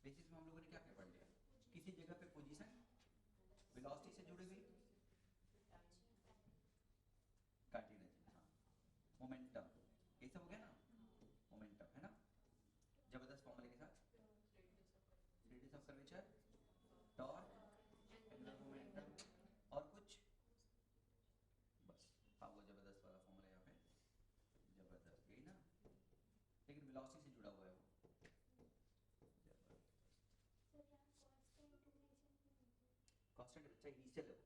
बेसिक्स में हम लोगों ने क्या क्या पढ़ लिया, किसी जगह पे पोजीशन वेलोसिटी से जुड़ी हुई, कंटिन्यूटी, हाँ, मोमेंटम, ये सब हो गया ना, मोमेंटम, है ना, जबरदस्त फॉर्मूले के साथ, radius of curvature, torque, angular momentum, और कुछ, बस। हाँ वो जबरदस्त वाला फॉर्मूला यहाँ पे, जबरदस्त, यही ना, लेकिन वेलोसिटी से जुड़ा हुआ है वो, कांस्टेंट बच्चा इनिशियल है वो,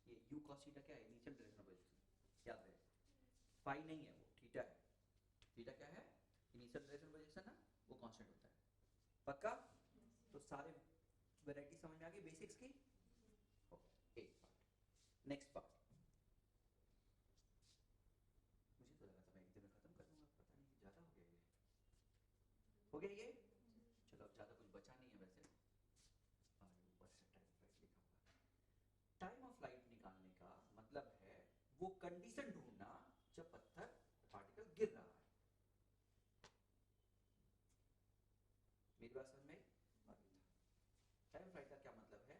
ये u cos थीटा क्या है, इनिशियल डायरेक्शन ऑफ पोजीशन, याद रहे, फाई नहीं है वो, थीटा है। थीटा क्या है, इनिशियल डायरेक्शन पोजीशन ना, वो कांस्टेंट होता है, पक्का। तो सारे वैरायटी समझ में आ गई बेसिक्स की। एक पार्ट, नेक्स्ट पार्ट। मुझे तो लगा था मैं एक दिन में खत्म कर दूंगा, पता नहीं ज्यादा हो गया ये, हो गया ये। चलो अब ज्यादा कुछ बचा नहीं है वैसे, ऊपर है टाइम ऑफ फ्लाइट लिखा हुआ। टाइम ऑफ फ्लाइट निकालने का मतलब है वो कंडीशन ढूंढना जब पत्थर पार्टिकल गिर रहा है। मेरी बात समझ में आई? टाइम ऑफ फ्लाइट का क्या मतलब है,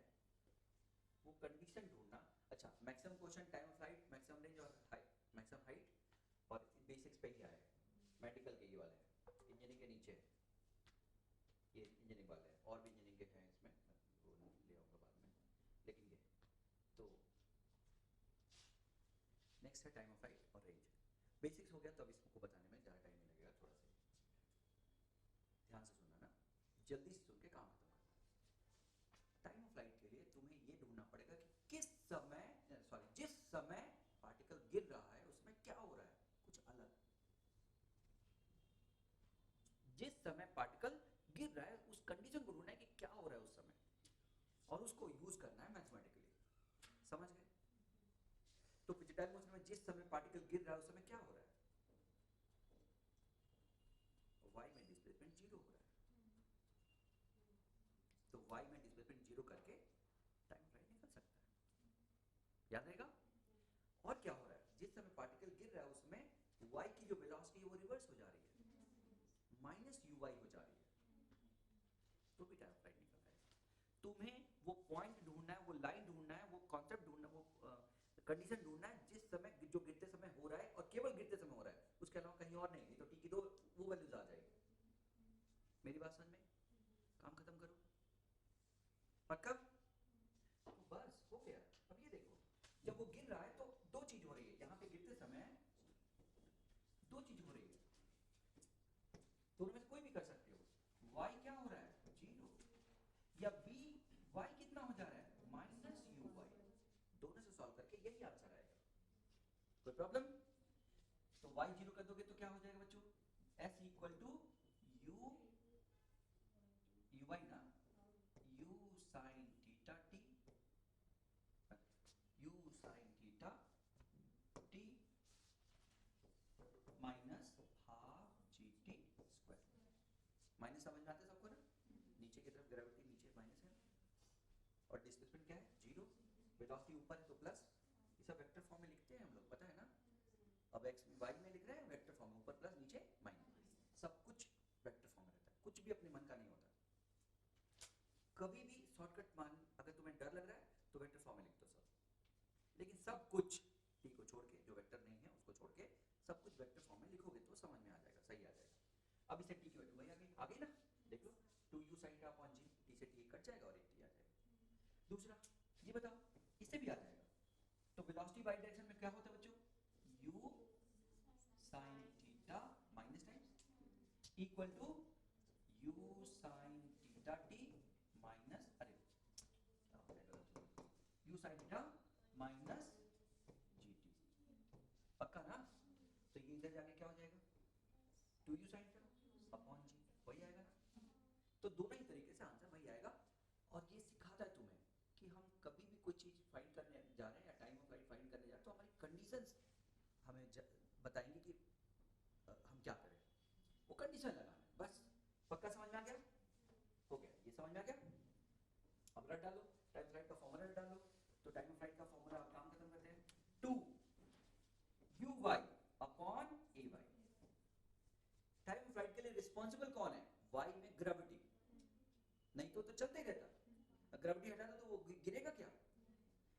वो कंडीशन ढूंढना। अच्छा, maximum question time of flight, maximum range और हाइट, मैक्सिमम हाइट, और बेसिक्स पे ही आया है, मेडिकल के ये वाले हैं, इंजीनियरिंग के नीचे है, ये इंजीनियरिंग वाले हैं, और भी इंजीनियरिंग के हैं इसमें, मैं वो ले आऊँगा बाद में, लेकिन ये तो नेक्स्ट है टाइम ऑफ फ्लाइट और रेंज। बेसिक्स हो गया, तो अब इसको बताने में ज़्यादा टाइम नहीं लगेगा, थोड़ा सा ध्यान से सुनना ना, जल्दी से सुन के काम खत्म करना। टाइम ऑफ फ्लाइट के लिए तुम्हें ये ढूंढना पड़ेगा कि किस समय, सॉरी, जिस समय पार्टिकल गिर रहा है उसमें क्या हो रहा है, कुछ अलग। जिस समय पार्टिकल गिर रहा है उस कंडीशन को ढूंढना है कि क्या हो रहा है उस समय, और उसको यूज करना है मैथमेटिकली, समझ गए। तो प्रोजेक्टाइल मोशन में जिस समय पार्टिकल गिर रहा है उस समय क्या हो रहा है, y में डिस्प्लेसमेंट जीरो हो रहा है, तो y में डिस्प्लेसमेंट जीरो करके टाइम फ्लाइट निकल सकता है, याद रहेगा। और क्या हो रहा है, जिस समय पार्टिकल गिर रहा है उसमें y की जो वेलोसिटी है वो रिवर्स हो जा रही है, माइनस uy हो जा रही है, तो भी टाइम फ्लाइट निकल जाएगा। तुम्हें वो पॉइंट ढूंढना है, वो लाइन ढूंढना है, वो कॉन्सेप्ट ढूंढना है, वो कंडीशन ढूंढना है जिस समय, जो गिरते समय हो रहा है और केवल गिरते समय हो रहा है, उसके अलावा कहीं और नहीं। तो टी की दो वो वैल्यूज आ जाएगी। मेरी बात समझ में, काम खत्म करो, पक्का। तो बस हो गया। अब ये देखो, जब वो गिर रहा है तो दो चीज हो रही है, यहाँ पे गिरते समय दो चीज हो रही है, दोनों में से कोई भी कर सकते हो। y क्या हो रहा है, जीरो, या b y कितना हो जा रहा है, माइनस यू वाई। दोनों से सॉल्व करके यही आंसर आएगा। कोई प्रॉब्लम? तो y 0 कर दोगे तो क्या हो जाएगा बच्चों? s equal to u uy ना, u sin theta t, u sin theta t minus half g t square. Minus समझ में आता है सबको ना? नीचे की तरफ ग्रेविटी नीचे माइनस है और डिस्प्लेसमेंट क्या है? जीरो। वेलोसिटी ऊपर है तो प्लस। ये सब वेक्टर फॉर्म में लिखते हैं हम लोग, पता है ना? अब x y में लिख रहे हैं वेक्टर फॉर्म में, ऊपर प्लस नीचे माइनस, सब कुछ वेक्टर फॉर्म में रहता है, कुछ भी अपने मन का नहीं होता। कभी भी शॉर्टकट मान, अगर तुम्हें डर लग रहा है तो वेक्टर फॉर्म में लिख दो सब, लेकिन सब कुछ टी को छोड़ के, जो वेक्टर नहीं है उसको छोड़ के सब कुछ वेक्टर फॉर्म में लिखोगे तो समझ में आ जाएगा, सही आ जाएगा। अब इसे टी की वैल्यू वही आ गई ना, देख लो 2u sin theta upon g, T से टी कट जाएगा और एक टी आ जाएगा। दूसरा ये बताओ, इससे भी आ जाएगा। तो वेलोसिटी वाई डायरेक्शन में क्या होता है बच्चों? u sin theta minus times equal to u sin theta t minus, अरे u sin theta minus gt, पक्का ना? तो ये इधर जाके क्या हो जाएगा? 2u sin theta upon g, वही आएगा ना? तो दोनों ही तरीके से आंसर वही आएगा। और ये सिखाता है तुम्हें कि हम कभी भी कोई चीज फाइंड करने जा रहे हैं या टाइम ऑफ फ्लाइट फाइंड करने जा रहे हैं तो हमारी कंडीशंस हमें बताएंगे कि हम क्या करें, वो कंडीशन लगाना है बस। पक्का समझ में आ गया? हो गया, ये समझ में आ गया? अब रट डालो, टाइम फ्लाइट का फॉर्मूला रट डालो। तो टाइम ऑफ फ्लाइट का फॉर्मूला आप काम खत्म करते हैं, 2 uy upon ay। Time of flight के लिए रिस्पॉन्सिबल कौन है? y में ग्रेविटी, नहीं तो चलते रहता। ग्रेविटी हटा दो तो वो गिरेगा क्या?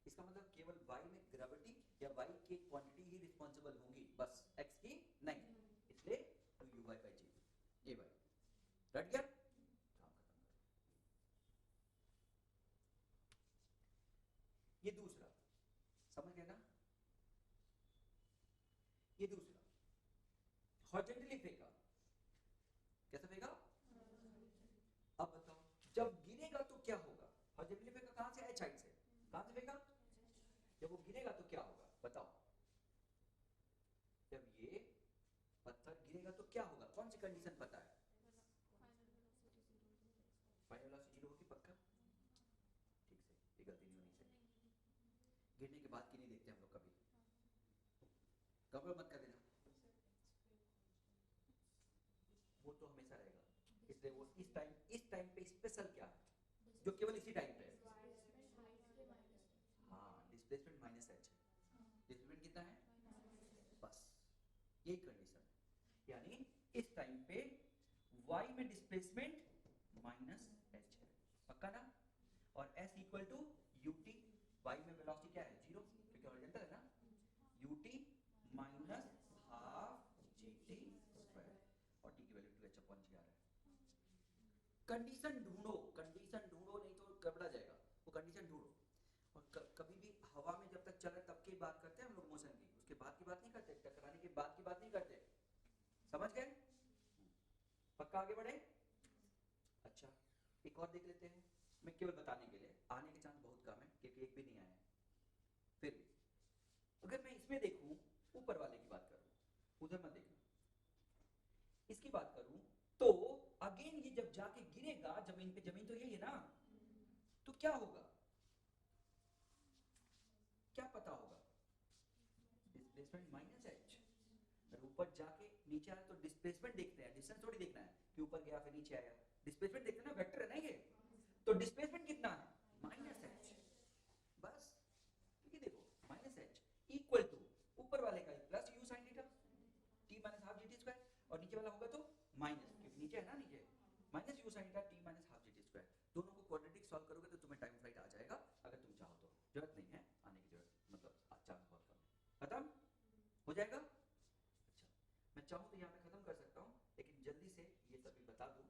इसका मतलब केवल y में ग्रेविटी या y की क्वांटिटी ही रिस्पॉन्सिबल होंगी, बस x की नहीं। इसलिए 2uy by g ay। रट गया? काम खत्म करो। ये दूसरा समझ गए ना? ये दूसरा हॉरिजॉन्टली फेंका, कैसा फेंका? अब बताओ जब गिरेगा तो क्या होगा? हॉरिजॉन्टली फेंका कहां से? h हाइट से। कहां से फेंका? जब वो गिरेगा तो क्या होगा बताओ? जब ये पत्थर गिरेगा तो क्या होगा? कौन सी कंडीशन पता है? फाइनल वेलोसिटी जीरो होगी, पक्का? ठीक से, ये गलती नहीं होनी चाहिए। गिरने के बाद की नहीं देखते हम लोग कभी, घबराओ मत कर देना, वो तो हमेशा रहेगा। इसलिए वो इस टाइम पे स्पेशल क्या है जो केवल इसी टाइम पे है? हाँ, डिस्प्लेसमेंट माइनस h है। डिस्प्लेसमेंट कितना है? बस यही कंडीशन है, यानी इस टाइम पे y में डिस्प्लेसमेंट माइनस h है, पक्का ना? और s equal to ut, y में वेलोसिटी क्या है? जीरो, क्योंकि हॉरिजॉन्टल है ना। ut minus half gt square और t की वैल्यू 2h अपॉन g आ रहा है। कंडीशन ढूंढो, कंडीशन ढूंढो, नहीं तो गड़बड़ा जाएगा। वो कंडीशन ढूंढो। और कभी भी हवा में जब तक चल रहा है तब की बात करते हैं हम लोग मोशन की, उसके बाद की बात नहीं करते, टकराने के बाद की बात नहीं करते, समझ गए? पक्का आगे बढ़े? अच्छा, एक और देख लेते हैं। मैं केवल बताने के लिए, आने के चांस बहुत कम है क्योंकि एक भी नहीं आया है। फिर भी अगर मैं इसमें देखूं, ऊपर वाले की बात करूं, उधर मत देखना, इसकी बात करूं तो अगेन ये जब जाके गिरेगा जमीन पे, जमीन तो यही है ना, तो क्या होगा? क्या पता होगा? Displacement minus h। अगर ऊपर जाके नीचे आया तो डिस्प्लेसमेंट देखते हैं, डिस्टेंस थोड़ी देखना है कि ऊपर गया फिर नीचे आया। डिस्प्लेसमेंट देखते हैं ना, वेक्टर है ना ये, तो डिस्प्लेसमेंट कितना है? माइनस h, बस। क्योंकि देखो माइनस h इक्वल टू ऊपर वाले का plus u sin theta t minus half gt square, और नीचे वाला होगा तो माइनस, क्योंकि नीचे है ना, नीचे minus u sin theta t minus half gt square. दोनों को क्वाड्रेटिक सॉल्व करोगे तो तुम्हें टाइम फ्लाइट आ जाएगा, अगर तुम चाहो तो। जरूरत नहीं है आने की, जरूरत मतलब चांस बहुत कम है। खत्म हो जाएगा? अच्छा, मैं चाहूँ तो यहाँ पे खत्म कर सकता हूँ, लेकिन जल्दी से ये सभी बता दूं,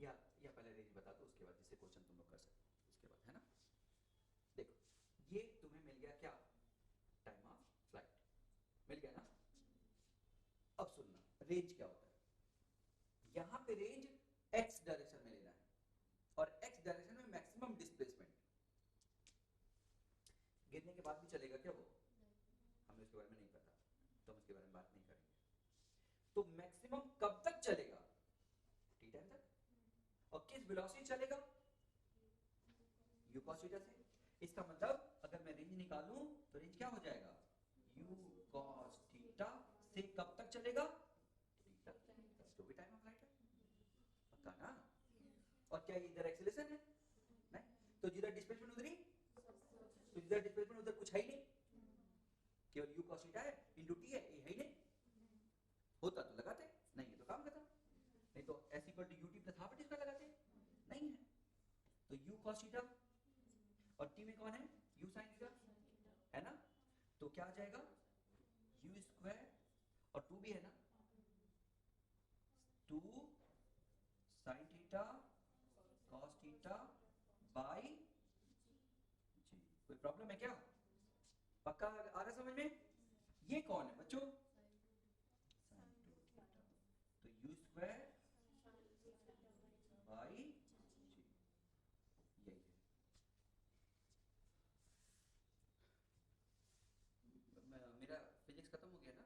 या पहले रेंज बता दो, उसके बाद जिससे क्वेश्चन तुम लोग कर सकते हो उसके बाद, है ना? देखो ये तुम्हें मिल गया क्या? टाइम ऑफ फ्लाइट मिल गया ना? अब सुनना, रेंज क्या होता है? यहां पे रेंज x डायरेक्शन में लेना है, और x डायरेक्शन में मैक्सिमम डिस्प्लेसमेंट। गिरने के बाद भी चलेगा क्या वो? उसके बारे में नहीं पता, तो हम उसके बारे में बात नहीं करेंगे। तो मैक्सिमम कब तक चलेगा? टी टाइम तक। और किस वेलोसिटी चलेगा? u cos थीटा से। इसका मतलब अगर मैं रेंज निकालूं तो रेंज क्या हो जाएगा? u cos थीटा से कब तक चलेगा? टी तक, जो भी टाइम ऑफ फ्लाइट है। पक्का ना? और क्या इधर एक्सीलरेशन है? नहीं। तो जिधर डिस्प्लेसमेंट उधर ही, तो जिधर डिस्प्लेसमेंट उधर कुछ है ही नहीं, केवल u cos थीटा है इनटू t है, ये है ही नहीं। होता तो लगाते, नहीं है तो काम खत्म। नहीं तो s equal to ut plus half t square लगाते, नहीं है तो u cos थीटा और t में कौन है? u sin थीटा है ना, तो क्या आ जाएगा? u स्क्वायर और 2 भी है ना, 2 sin theta cos theta by g. कोई प्रॉब्लम है क्या? पक्का आ रहा समझ में? ये कौन है बच्चों? sin 2 थीटा, तो u स्क्वायर बाई जी, यही है। मेरा फिजिक्स खत्म हो गया ना,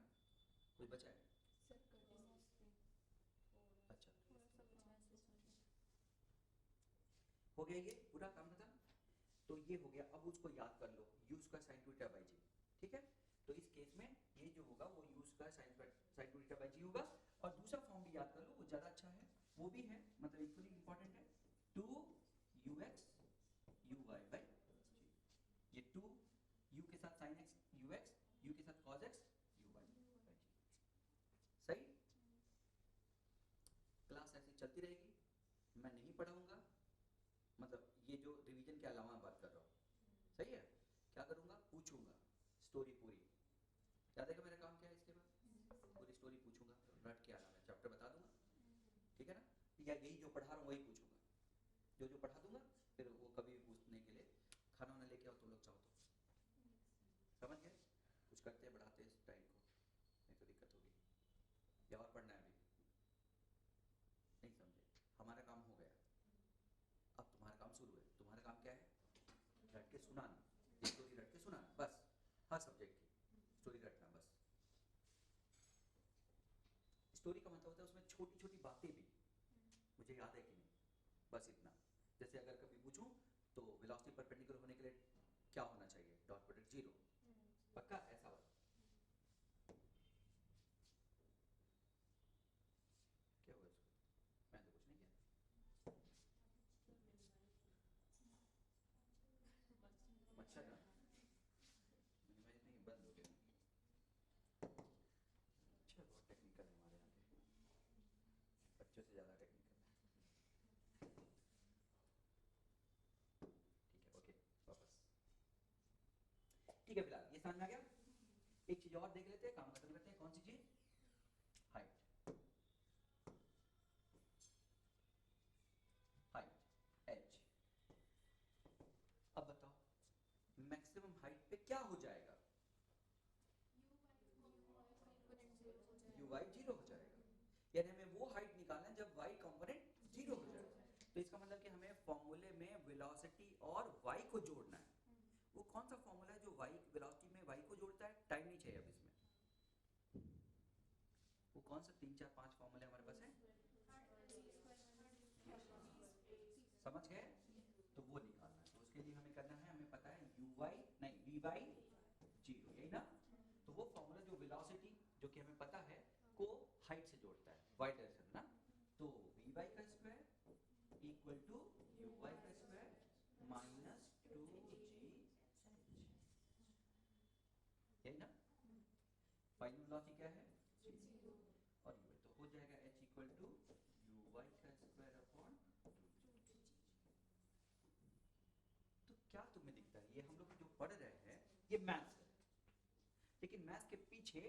कोई बचा है? अच्छा हो गया ये पूरा काम खत्म। तो ये हो गया, अब उसको याद कर लो, u square sin 2 theta by g, ठीक है। तो इस केस में ये जो होगा वो u square sin 2 theta by g होगा। और दूसरा फॉर्म भी याद कर लो, वो ज्यादा अच्छा है, वो भी है मतलब इक्वली इंपॉर्टेंट है, 2ux uy बाई जी। ये 2 u के साथ sin x ux, u के साथ cos x uy बाई जी। सही। क्लास ऐसी चलती रहेगी, मैं नहीं पढ़ाऊंगा, मतलब ये जो रिवीजन के अलावा बात कर रहा हूँ, सही है। क्या करूंगा? पूछूंगा स्टोरी पूरी, याद है कि मेरा काम क्या है? इसके बाद पूरी स्टोरी पूछूंगा, रट के आना, मैं चैप्टर बता दूंगा, ठीक है ना। या यही जो पढ़ा रहा हूँ वही पूछूंगा, जो जो पढ़ा दूंगा, फिर वो कभी भी पूछने के लिए खाना वाना लेके आओ तुम लोग चाहो तो, समझ गए? कुछ करते हैं, बढ़ाते हैं इस टाइम को, नहीं तो दिक्कत होगी। या और पढ़ना है अभी? नहीं समझे? हमारा काम हो गया, अब तुम्हारा काम शुरू है। तुम्हारा काम क्या है? रट के सुनाना, स्टोरी रट के सुनाना, बस। हर सब्जेक्ट की स्टोरी रटना बस। स्टोरी का मतलब होता है उसमें छोटी छोटी बातें भी मुझे याद है कि नहीं, बस इतना। जैसे अगर कभी पूछूं तो वेलोसिटी परपेंडिकुलर होने के लिए क्या होना चाहिए? डॉट प्रोडक्ट 0, पक्का ऐसा वाला। क्या हुआ इसको? मैं तो कुछ नहीं किया। मच्छर ना, मुझे नहीं, बंद हो गया। अच्छा बहुत टेक्निकल है हमारे यहाँ के बच्चों से ज़्यादा टेक्निकल है। ठीक है, ओके, वापस। ठीक है, फिलहाल ये समझ में आ गया। एक चीज और देख लेते हैं, काम खत्म करते हैं। कौन सी चीज? हाइट। Height h। अब बताओ मैक्सिमम हाइट पे क्या हो जाएगा? uy 0 हो जाएगा, यानी हमें वो हाइट निकालना है जब y कंपोनेंट 0 हो जाएगा। तो इसका मतलब कि हमें फॉर्मूले में वेलोसिटी और y को जोड़ना है। वो कौन सा फॉर्मूला है जो y वेलोसिटी में y को जोड़ता है? टाइम नहीं चाहिए अब इसमें। वो कौन सा 3 4 5 फॉर्मूले हमारे पास है? समझ गए? तो वो निकालना है, तो उसके लिए हमें करना है, हमें पता है uy नहीं vy 0, यही ना। तो वो फॉर्मूला जो वेलोसिटी जो कि हमें पता है को हाइट से जोड़ता है, y डायरेक्शन ना। तो vy का स्क्वायर इक्वल टू uy का स्क्वायर माइनस 2g, यही ना। फाइनल वेलोसिटी क्या है? 0। और ये तो हो जाएगा h इक्वल टू uy का स्क्वायर अपॉन 2g। तो क्या तुम्हें दिखता है? ये हम लोग जो पढ़ रहे हैं ये मैथ्स है, लेकिन मैथ्स के पीछे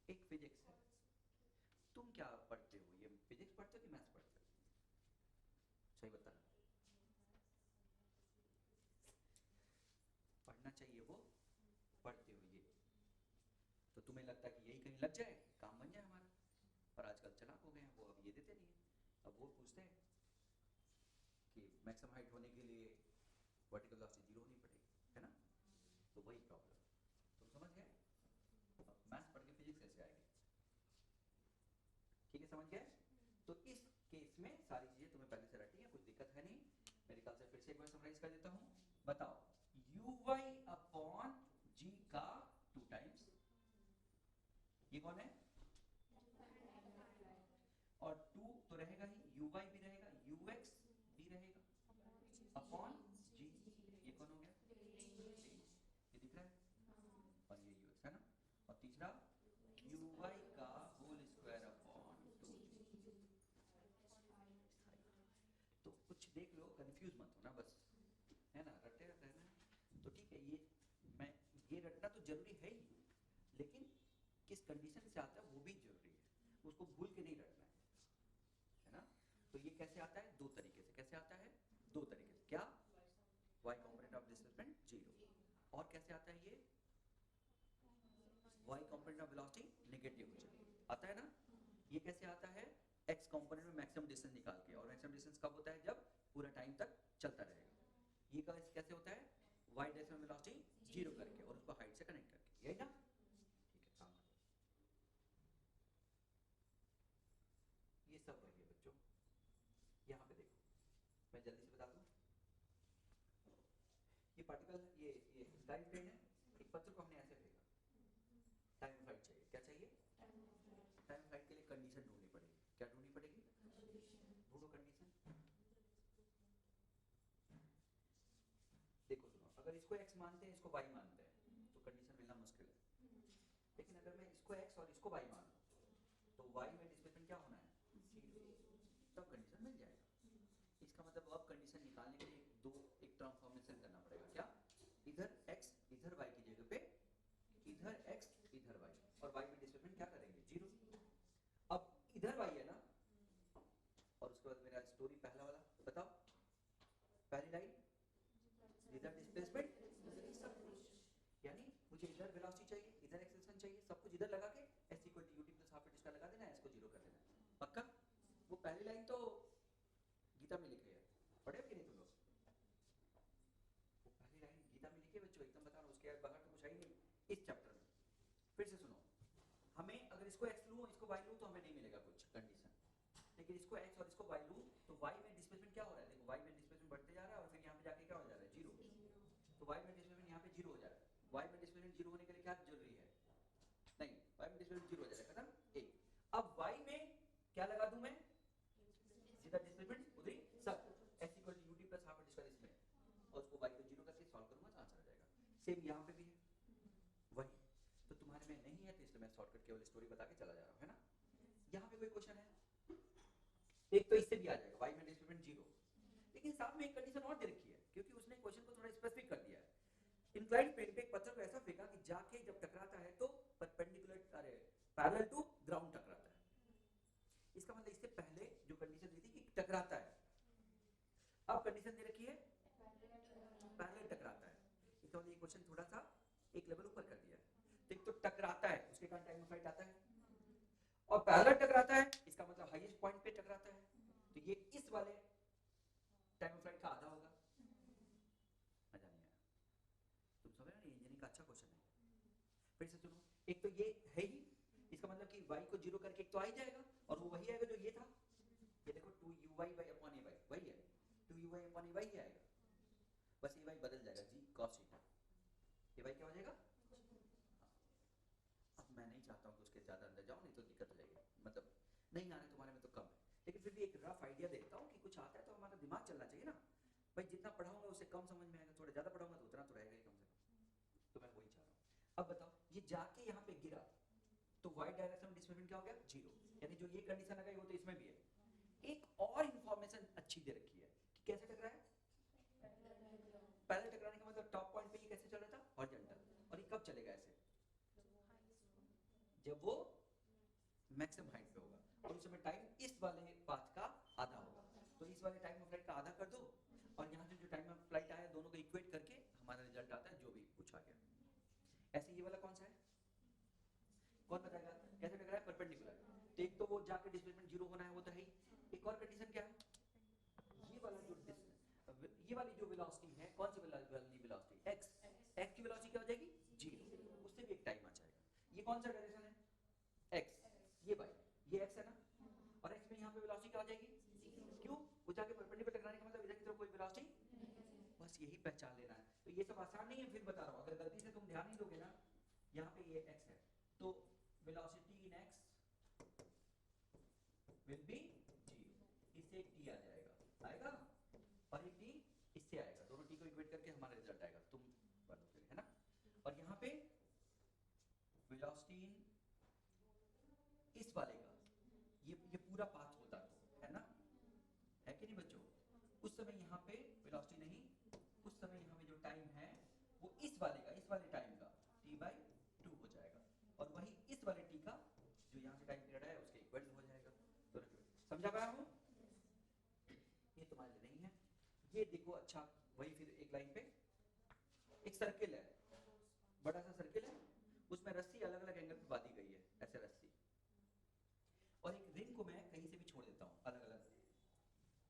एक फिजिक्स है। तुम क्या पढ़ते हो? ये फिजिक्स पढ़ते हो कि मैथ्स पढ़ते हो? सही बताना। पढ़ना चाहिए वो, पढ़ते हो ये, तो तुम्हें लगता है कि यही कहीं लग जाए, काम बन जाए हमारा। पर आजकल चालाक हो गए हैं, वो अब ये देते नहीं है। अब वो पूछते हैं कि मैक्सिमम हाइट होने के लिए वर्टिकल वेलोसिटी 0 होनी पड़ेगी, है ना। तो वही प्रॉब्लम, तुम समझ गए? समझ गए? तो इस केस में सारी चीजें तुम्हें पहले से रटी है, कुछ दिक्कत है नहीं। मेरे ख्याल से फिर से एक बार समराइज कर देता हूँ। बताओ uy अपॉन g का 2 टाइम्स, ये कौन है? और 2 तो रहेगा ही, uy भी रहेगा, ux भी रहेगा, अपॉन g, ये कौन हो गया? ये दिख रहा है, और ये ux है ना। और तीसरा uy का होल स्क्वायर अपॉन 2g। तो कुछ देख लो, कंफ्यूज मत होना बस, है ना, रटे रहना है तो ठीक है। ये रटना तो जरूरी है ही, लेकिन किस कंडीशन से आता है वो भी जरूरी है, उसको भूल के नहीं रटना है ना। तो ये कैसे आता है? दो तरीके से। कैसे आता है? दो तरीके से। क्या? y component of displacement 0। और कैसे आता है ये? y component of velocity negative हो जाए, आता है ना। ये कैसे आता है? x कॉम्पोनेंट में मैक्सिमम डिस्टेंस निकाल के, और मैक्सिमम डिस्टेंस कब होता है? जब पूरा टाइम तक चलता रहेगा। ये कैसे होता है? y डायरेक्शन में वेलोसिटी 0 करके और उसको हाइट से कनेक्ट करके, यही ना। ठीक है, काम ये सब वही है बच्चों। यहाँ पे देखो, मैं जल्दी से बता दूं, ये पार्टिकल, ये इंक्लाइन प्लेन है, एक पत्थर को हमने ऐसे फेंका, टाइम ऑफ फ्लाइट चाहिए। क्या चाहिए? टाइम फ्लाइट के लिए कंडीशन ढूंढनी पड़ेगी। क्या ढूंढनी पड़ेगी? ढूंढो कंडीशन। देखो सुनो, अगर इसको x मानते हैं, इसको y मानते हैं, तो कंडीशन मिलना मुश्किल है। लेकिन अगर मैं इसको x और इसको y मान लूं, तो y में डिस्प्लेसमेंट क्या होना है? 0, तब कंडीशन मिल जाएगा। इसका मतलब अब कंडीशन निकालने के लिए एक ट्रांसफॉर्मेशन करना पड़ेगा। क्या? इधर x इधर y की जगह पे, इधर x इधर y, और y में डिस्प्लेसमेंट क्या करेंगे? 0। अब इधर y है ना, और उसके बाद मेरा स्टोरी पहला वाला बताओ, पहली लाइन, इधर डिस्प्लेसमेंट सब कुछ, यानी मुझे इधर वेलोसिटी चाहिए, इधर एक्सेलरेशन चाहिए, सब कुछ इधर लगा के s equal to ut plus half इसका लगा देना है, s को 0 कर देना है। पक्का? वो पहली लाइन तो गीता में लिखी है, पढ़े हो कि नहीं तुम लोग? वो पहली लाइन गीता में लिखी है बच्चों, एकदम बता रहा हूं, उसके बाहर तो कुछ है ही नहीं इस चैप्टर में। फिर से सुनो, हमें अगर इसको x लूं, इसको y लूं, तो हमें नहीं मिलेगा कुछ कंडीशन। लेकिन इसको x और इसको y लूं, तो y में डिस्प्लेसमेंट क्या हो रहा है? देखो, y में डिस्प्लेसमेंट बढ़ते जा रहा है, और फिर यहाँ पे जाके क्या हो जा रहा है? 0। तो y में डिस्प्लेसमेंट यहाँ पे 0 हो जा रहा है। y में डिस्प्लेसमेंट 0 होने के लिए क्या जरूरी है? नहीं, y में डिस्प्लेसमेंट 0 हो जाएगा, खत्म। एक, अब y में क्या लगा दूं मैं? जिधर डिस्प्लेसमेंट उधर ही सब कुछ, s equal to ut plus half इसका इसमें, और उसको y को 0 करके सॉल्व करूंगा तो आंसर आ जाएगा। सेम यहाँ पे भी है वही। तो तुम्हारे में नहीं है, तो इसलिए मैं शॉर्टकट केवल स्टोरी बता के चला जा रहा हूँ, है ना। यहाँ पे कोई क्वेश्चन है? एक तो इससे भी आ जाएगा, y में डिस्प्लेसमेंट 0, लेकिन साथ में एक कंडीशन और दे रखी है, क्योंकि उसने क्वेश्चन को थोड़ा स्पेसिफिक कर दिया है। इंक्लाइंड प्लेन पे एक पत्थर को ऐसा फेंका कि जाके जब टकराता है तो परपेंडिकुलर, अरे पैरेलल टू ग्राउंड टकराता है। इसका मतलब इससे पहले जो कंडीशन दी थी कि टकराता है, अब कंडीशन दे रखी है पैरेलल टकराता है। इसका मतलब ये क्वेश्चन थोड़ा सा एक लेवल ऊपर कर दिया है। तो एक तो टकराता है, उसके कारण टाइम ऑफ फ्लाइट आता है, और पैरेलल टकराता है, इसका मतलब हाईएस्ट पॉइंट पे टकराता है, तो ये इस वाले टाइम ऑफ फ्लाइट का आधा होगा। मजा नहीं आया? तुम समझ रहे हो, इंजीनियरिंग का अच्छा क्वेश्चन है। फिर से सुनो, एक तो ये है ही, इसका मतलब कि y को 0 करके एक तो आ ही जाएगा, और वो वही आएगा जो ये था। ये देखो 2uy अपॉन ay वही है, 2uy अपॉन ay ही आएगा, बस ये y बदल जाएगा g cos थीटा, ये y क्या हो जाएगा? अब मैं नहीं चाहता हूँ कि उसके ज्यादा अंदर जाओ, नहीं तो दिक्कत हो जाएगी, मतलब नहीं आ रहा है तुम्हारे में तो कम है, लेकिन फिर भी एक रफ आइडिया देता हूँ कि कुछ आता है तो हमारा दिमाग चलना चाहिए ना भाई। जितना पढ़ाऊंगा उससे कम समझ में आएगा, थोड़ा ज्यादा पढ़ाऊंगा तो उतना तो रहेगा ही कम से कम। तो मैं वही चाह रहा हूँ। अब बताओ, ये जाके यहाँ पे गिरा तो y डायरेक्शन में डिस्प्लेसमेंट क्या हो गया? 0, यानी जो ये कंडीशन लगाई वो तो इसमें भी है। एक और इंफॉर्मेशन अच्छी दे रखी है कि कैसे टकरा है। पहले टकराने का मतलब टॉप पॉइंट पे ये कैसे चल रहा था? हॉरिजॉन्टल, और ये कब चलेगा ऐसे? जब वो मैक्सिमम हाइट पे होगा, और उस समय टाइम इस वाले पाथ का आधा होगा, तो इस वाले टाइम ऑफ फ्लाइट का आधा कर दो, और यहाँ से जो टाइम ऑफ फ्लाइट आया दोनों को इक्वेट करके हमारा रिजल्ट आता है जो भी पूछा गया। ऐसे ये वाला कौन सा है? कौन बताएगा कैसे टकरा है? परपेंडिकुलर। तो एक तो वो जाके डिस्प्लेसमेंट 0 होना है, वो तो है ही। एक और कंडीशन क्या है? ये वाला जो ये वाली जो वेलोसिटी है, कौन सी वाली वेलोसिटी? x, x की वेलोसिटी क्या हो जाएगी? 0, उससे भी एक टाइम आ जाएगा। ये कौन सा डायरेक्शन है? x, ये y, ये x है ना, वेलोसिटी क्या हो जाएगी? क्यों? वो जाके परपेंडिकुलर टकराने का मतलब इधर की तरफ कोई वेलोसिटी, बस यही पहचान लेना है। तो ये सब आसान नहीं है, फिर बता रहा हूँ, अगर गलती से तुम ध्यान नहीं दोगे ना, यहाँ पे ये x है, तो velocity in x will be 0, इससे एक t आ जाएगा, आएगा, और एक t इससे आएगा, दोनों t को इक्वेट करके हमारा रिजल्ट आएगा, तुम बनोगे, है ना। और यहाँ पे वेलोसिटी इन इस वाले का ये पूरा पाथ होता है ना, है कि नहीं बच्चों? उस समय यहाँ पे वेलोसिटी नहीं, उस समय यहाँ पे जो टाइम है वो इस वाले टाइम का t/2 हो जाएगा, और वही इस वाले t का जो यहाँ से टाइम पीरियड है उसके इक्वल हो जाएगा। तो समझा पाया हूँ? ये तुम्हारे लिए नहीं है, ये देखो। अच्छा, वही फिर एक लाइन पे एक सर्किल है, बड़ा सा सर्किल है, उसमें रस्सी अलग अलग एंगल पे बांधी गई है, ऐसे रस्सी, और एक रिंग को मैं कहीं से भी छोड़ देता हूँ अलग अलग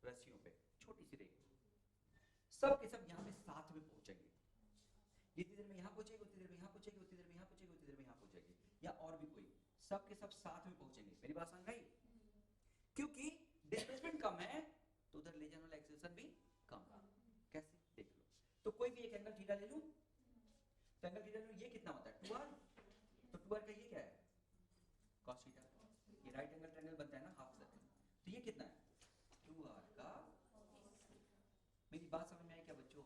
रस्सियों पे, छोटी सी रिंग, सब के सब यहाँ पे साथ में पहुंचेंगे, जितनी देर में यहाँ पहुंचेगी उतनी देर में यहाँ पहुंचेगी, उतनी देर में यहाँ पहुंचेगी, उतनी देर में यहाँ पहुंचेगी, या और भी कोई, सब के सब साथ में पहुंचेंगे। मेरी बात समझ गई? क्योंकि डिस्प्लेसमेंट कम है तो उधर ले जाने वाला एक्सेलरेशन भी कम है। कैसे? देख लो, तो कोई भी एक एंगल थीटा ले लूं, तो एंगल थीटा ले लूं, ये कितना होता है 2r, तो 2r का ये क्या है cos थीटा, ये राइट एंगल ट्रायंगल बनता है ना हाफ सर्कल, तो ये कितना है 2r का, मेरी बात समझ में आई क्या बच्चों?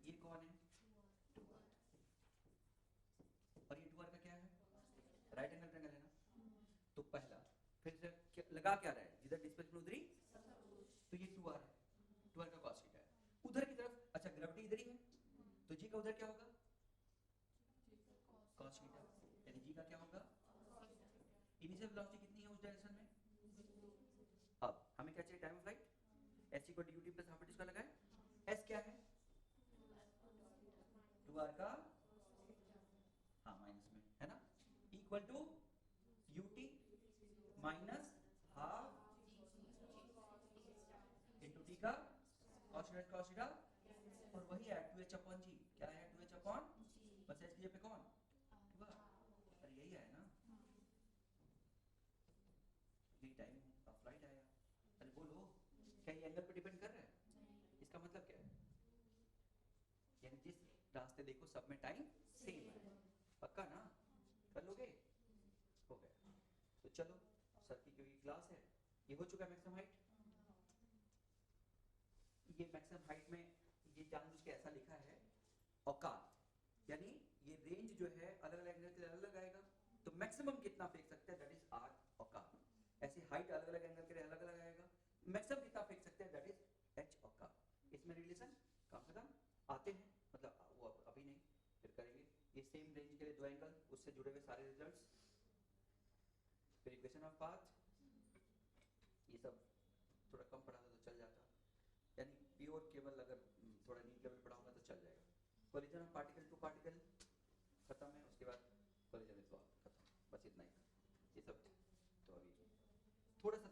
ये कौन है 2r, और ये 2r का क्या है राइट एंगल ट्रायंगल है ना। तो पहला फिर से लगा क्या रहा है, जिधर डिस्प्लेसमेंट उधर ही, तो ये 2r है, 2r का cos थीटा है, उधर की तरफ, अच्छा ग्रेविटी इधर ही है, तो g का उधर क्या होगा cos थीटा, यानी g का क्या होगा, इनिशियल वेलोसिटी कितनी है उस डायरेक्शन में। अब हमें क्या चाहिए, time of flight, s equal to ut plus half square लगाएं, s क्या है 2r का, हाँ माइनस में है ना, equal to ut minus half into t का cos थीटा, और वही है 2h अपॉन g, क्या है 2h अपॉन, बस h की जगह पे कौन 2r, अरे यही है ना, यही टाइम ऑफ फ्लाइट आया। अरे बोलो, क्या ये एंगल पे डिपेंड कर रहा है? इसका मतलब क्या है, यानी जिस रास्ते देखो सब में टाइम सेम है, पक्का ना, कर लोगे, हो गया। तो चलो, सर की क्योंकि क्लास है, ये हो चुका मैक्सिमम हाइट, ये मैक्सिमम हाइट में ये जानबूझ के ऐसा लिखा है औकात, यानी ये रेंज जो है अलग अलग एंगल के लिए अलग अलग आएगा, तो मैक्सिमम कितना फेंक सकते हैं दैट इज आर औकात, ऐसे हाइट अलग अलग एंगल के लिए अलग अलग आएगा, मैक्सिमम कितना फेंक सकते हैं दैट इज एच औकात। इसमें रिलेशन कम से कम आते हैं, मतलब वो अभी नहीं, फिर करेंगे। ये सेम रेंज के लिए दो एंगल, उससे जुड़े हुए सारे रिजल्ट्स, फिर इक्वेशन ऑफ पाथ, ये सब थोड़ा कम पढ़ा था तो चल जाता, यानी प्योर केवल अगर थोड़ा नीट लेवल पढ़ाऊंगा तो चल जाएगा। Collision of particle to particle खत्म है, उसके बाद कोलिजन विद बॉल खत्म, बस इतना ही था ये सब। तो अभी थोड़ा सा